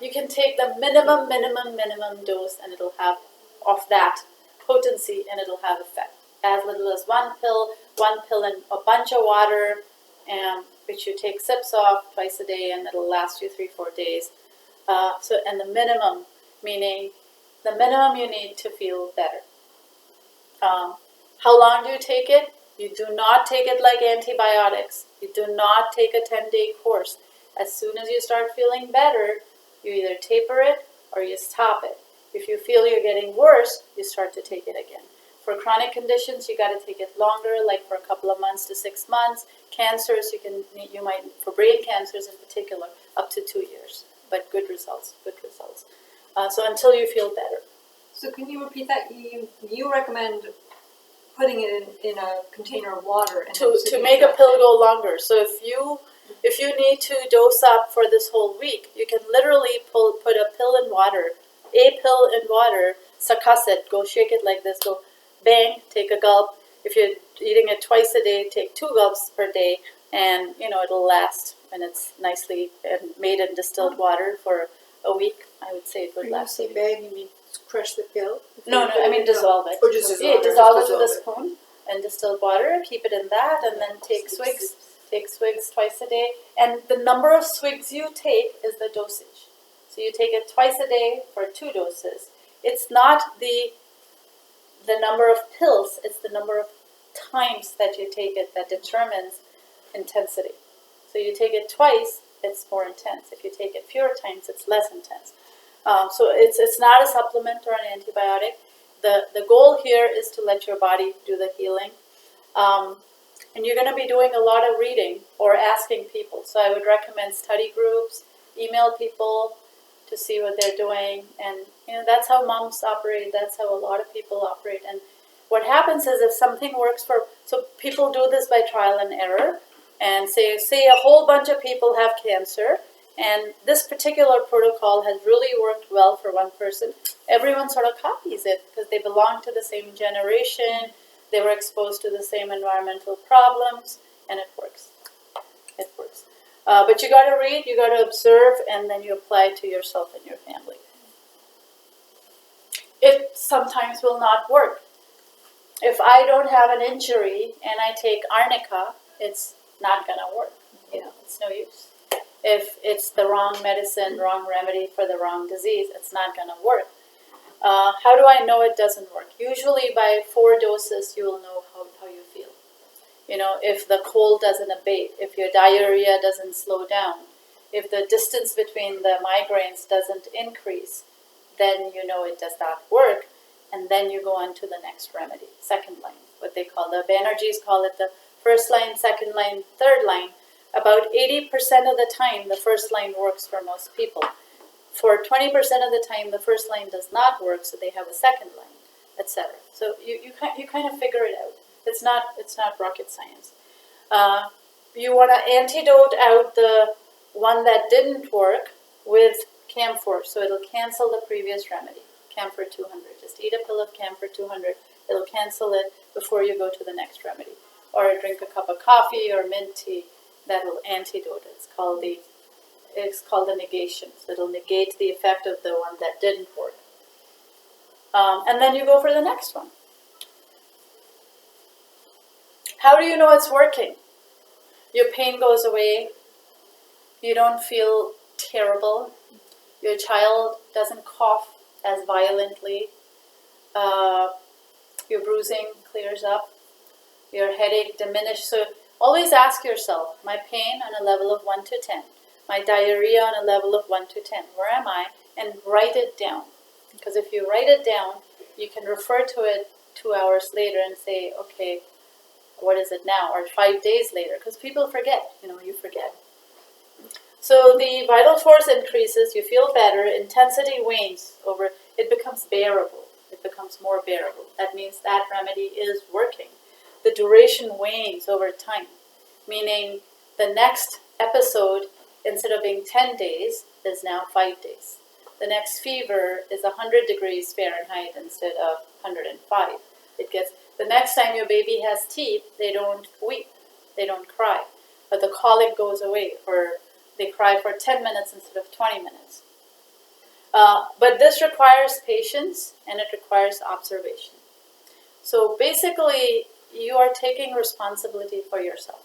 You can take the minimum dose, and it'll have of that potency, and it'll have effect. As little as one pill and a bunch of water, which you take sips of twice a day, and it'll last you 3-4 days. And the minimum, meaning the minimum you need to feel better. How long do you take it? You do not take it like antibiotics. You do not take a 10-day course. As soon as you start feeling better, you either taper it or you stop it. If you feel you're getting worse, you start to take it again. For chronic conditions, you got to take it longer, like for a couple of months to 6 months. Cancers, you might, for brain cancers in particular, up to 2 years. But good results. So until you feel better. So can you repeat that? You recommend putting it in a container of water and To make a pill go longer. So if you need to dose up for this whole week, you can literally put a pill in water, succuss it, go shake it like this, go bang, take a gulp. If you're eating it twice a day, take 2 gulps per day, and it'll last. And it's nicely made in distilled water for a week. I would say it would When you last. say bag, you mean crush the pill? No, I mean dissolve it. Or just Yeah, dissolve it with a spoon and distilled water. Keep it in that, and then take swigs. Take swigs twice a day, and the number of swigs you take is the dosage. So you take it twice a day for 2 doses. It's not the number of pills; it's the number of times that you take it that determines intensity. So you take it twice, it's more intense. If you take it fewer times, it's less intense. So it's not a supplement or an antibiotic. The goal here is to let your body do the healing. And you're going to be doing a lot of reading or asking people. So I would recommend study groups, email people to see what they're doing. And that's how moms operate. That's how a lot of people operate. And what happens is if something works so people do this by trial and error. And say a whole bunch of people have cancer, and this particular protocol has really worked well for one person. Everyone sort of copies it because they belong to the same generation, they were exposed to the same environmental problems, and it works. But you got to read, you got to observe, and then you apply it to yourself and your family. It sometimes will not work. If I don't have an injury and I take arnica, it's not going to work. It's no use. If it's the wrong medicine, wrong remedy for the wrong disease, it's not going to work. How do I know it doesn't work? Usually by 4 doses, you will know how you feel. If the cold doesn't abate, if your diarrhea doesn't slow down, if the distance between the migraines doesn't increase, then you know it does not work. And then you go on to the next remedy, second line, what they call the Banerjees call it the first line, second line, third line. About 80% of the time, the first line works for most people. For 20% of the time, the first line does not work, so they have a second line, etc. So you kind of figure it out. It's not rocket science. You want to antidote out the one that didn't work with camphor, so it'll cancel the previous remedy. Camphor 200. Just eat a pill of camphor 200. It'll cancel it before you go to the next remedy. Or drink a cup of coffee or mint tea. That will antidote it. It's called the negation. So it'll negate the effect of the one that didn't work. And then you go for the next one. How do you know it's working? Your pain goes away. You don't feel terrible. Your child doesn't cough as violently. Your bruising clears up. Your headache diminishes. So always ask yourself, my pain on a level of 1 to 10. My diarrhea on a level of 1 to 10. Where am I? And write it down. Because if you write it down, you can refer to it 2 hours later and say, okay, what is it now? Or 5 days later. Because people forget. You forget. So the vital force increases, you feel better, intensity wanes over, it becomes bearable. It becomes more bearable. That means that remedy is working. The duration wanes over time, meaning the next episode, instead of being 10 days, is now 5 days. The next fever is 100 degrees Fahrenheit instead of 105. The next time your baby has teeth, they don't weep, they don't cry. or the colic goes away, or they cry for 10 minutes instead of 20 minutes. But this requires patience and it requires observation. So basically, you are taking responsibility for yourself.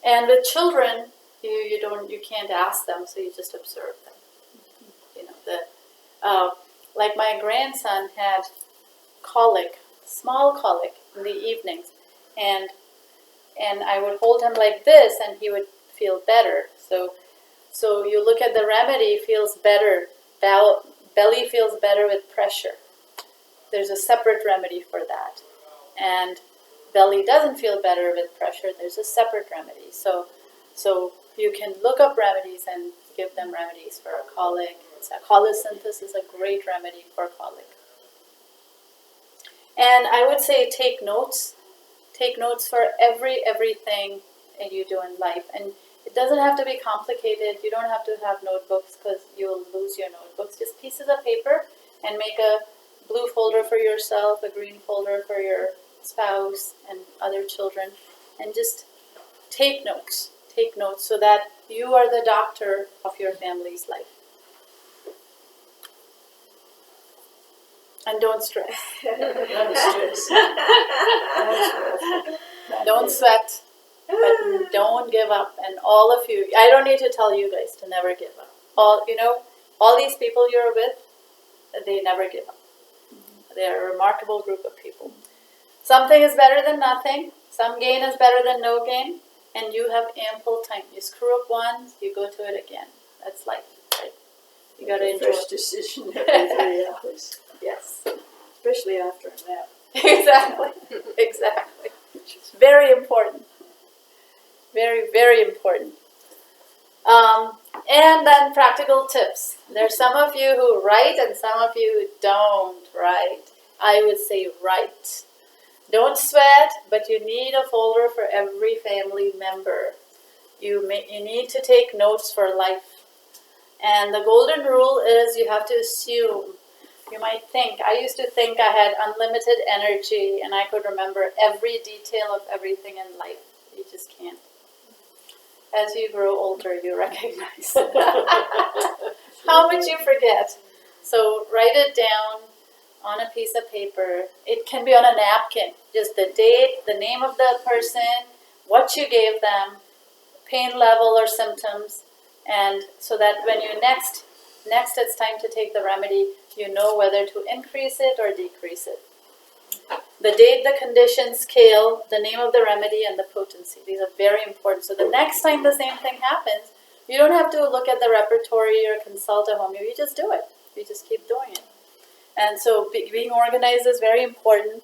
And with children, you can't ask them, so you just observe them. Like my grandson had colic, small colic in the evenings, and I would hold him like this, and he would feel better. So you look at the remedy, feels better. Belly feels better with pressure. There's a separate remedy for that. And belly doesn't feel better with pressure. There's a separate remedy. So you can look up remedies and give them remedies for a colic. Colocynthis is a great remedy for colic. And I would say take notes. Take notes for everything that you do in life. And it doesn't have to be complicated. You don't have to have notebooks because you'll lose your notebooks. Just pieces of paper, and make a blue folder for yourself, a green folder for your spouse and other children, and just take notes. Take notes so that you are the doctor of your family's life. And don't stress. Don't stress. Don't sweat. But don't give up. And all of you, I don't need to tell you guys to never give up. All these people you're with, they never give up. They are a remarkable group of people. Something is better than nothing. Some gain is better than no gain. And you have ample time. You screw up once, you go to it again. That's life, right? You got to enjoy Fresh decision every 3 hours. Yes. Especially after a nap. Exactly. Very important. Very, very important. And then practical tips. There's some of you who write and some of you who don't write. I would say write. Don't sweat, but you need a folder for every family member. You need to take notes for life. And the golden rule is you have to assume. You might think, I used to think I had unlimited energy and I could remember every detail of everything in life. You just can't. As you grow older, you recognize how much you forget. So write it down on a piece of paper. It can be on a napkin. Just the date, the name of the person, what you gave them, pain level or symptoms, and so that when you next it's time to take the remedy, you know whether to increase it or decrease it. The date, the condition, scale, the name of the remedy, and the potency. These are very important. So the next time the same thing happens, you don't have to look at the repertory or consult a homeo. You just do it. You just keep doing it. And so being organized is very important.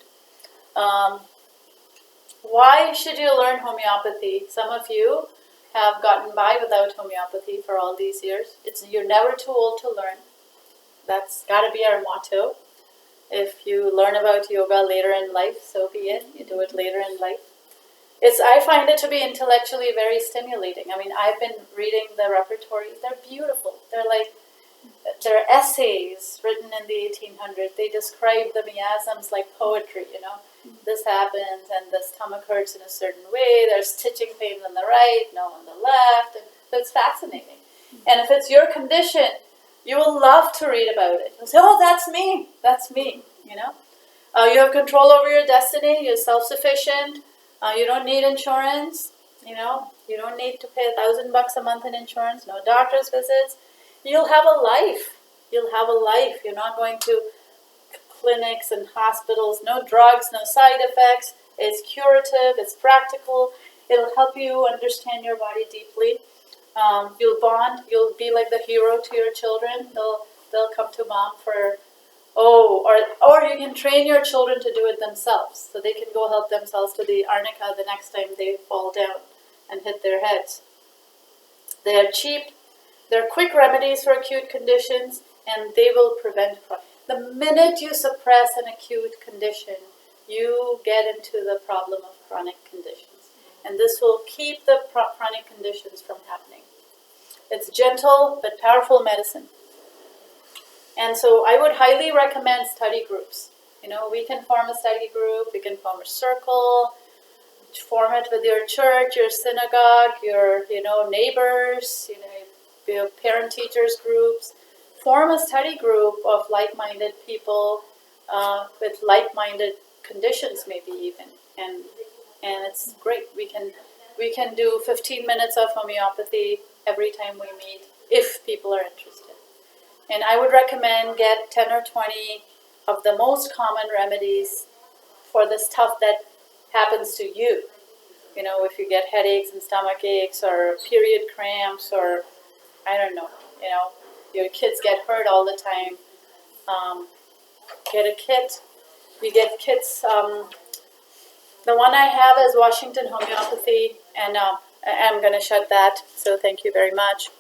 Why should you learn homeopathy? Some of you have gotten by without homeopathy for all these years. You're never too old to learn. That's got to be our motto. If you learn about yoga later in life, so be it. You do it later in life. I find it to be intellectually very stimulating. I mean, I've been reading the repertories. They're beautiful. They're essays written in the 1800s. They describe the miasms like poetry, This happens and the stomach hurts in a certain way. There's stitching pains on the right, no on the left. And so it's fascinating. And if it's your condition, you will love to read about it. You'll say, oh, that's me. That's me, You have control over your destiny. You're self-sufficient. You don't need insurance. You don't need to pay $1,000 a month in insurance. No doctor's visits. You'll have a life. You'll have a life. You're not going to clinics and hospitals. No drugs, no side effects. It's curative. It's practical. It'll help you understand your body deeply. You'll bond. You'll be like the hero to your children. They'll come to mom for, or you can train your children to do it themselves, so they can go help themselves to the arnica the next time they fall down and hit their heads. They are cheap. They're quick remedies for acute conditions, and they will prevent chronic. The minute you suppress an acute condition, you get into the problem of chronic conditions. And this will keep the chronic conditions from happening. It's gentle but powerful medicine. And so I would highly recommend study groups. You know, we can form a study group, we can form a circle, form it with your church, your synagogue, your, you know, neighbors, you know, your parent teachers groups. Form a study group of like-minded people with like-minded conditions, maybe even, and it's great. We can do 15 minutes of homeopathy every time we meet if people are interested. And I would recommend get 10 or 20 of the most common remedies for the stuff that happens to you. You know, if you get headaches and stomach aches or period cramps or I don't know, you know, your kids get hurt all the time. Get a kit. We get kits. The one I have is Washington Homeopathy, and I'm going to shut that. So thank you very much.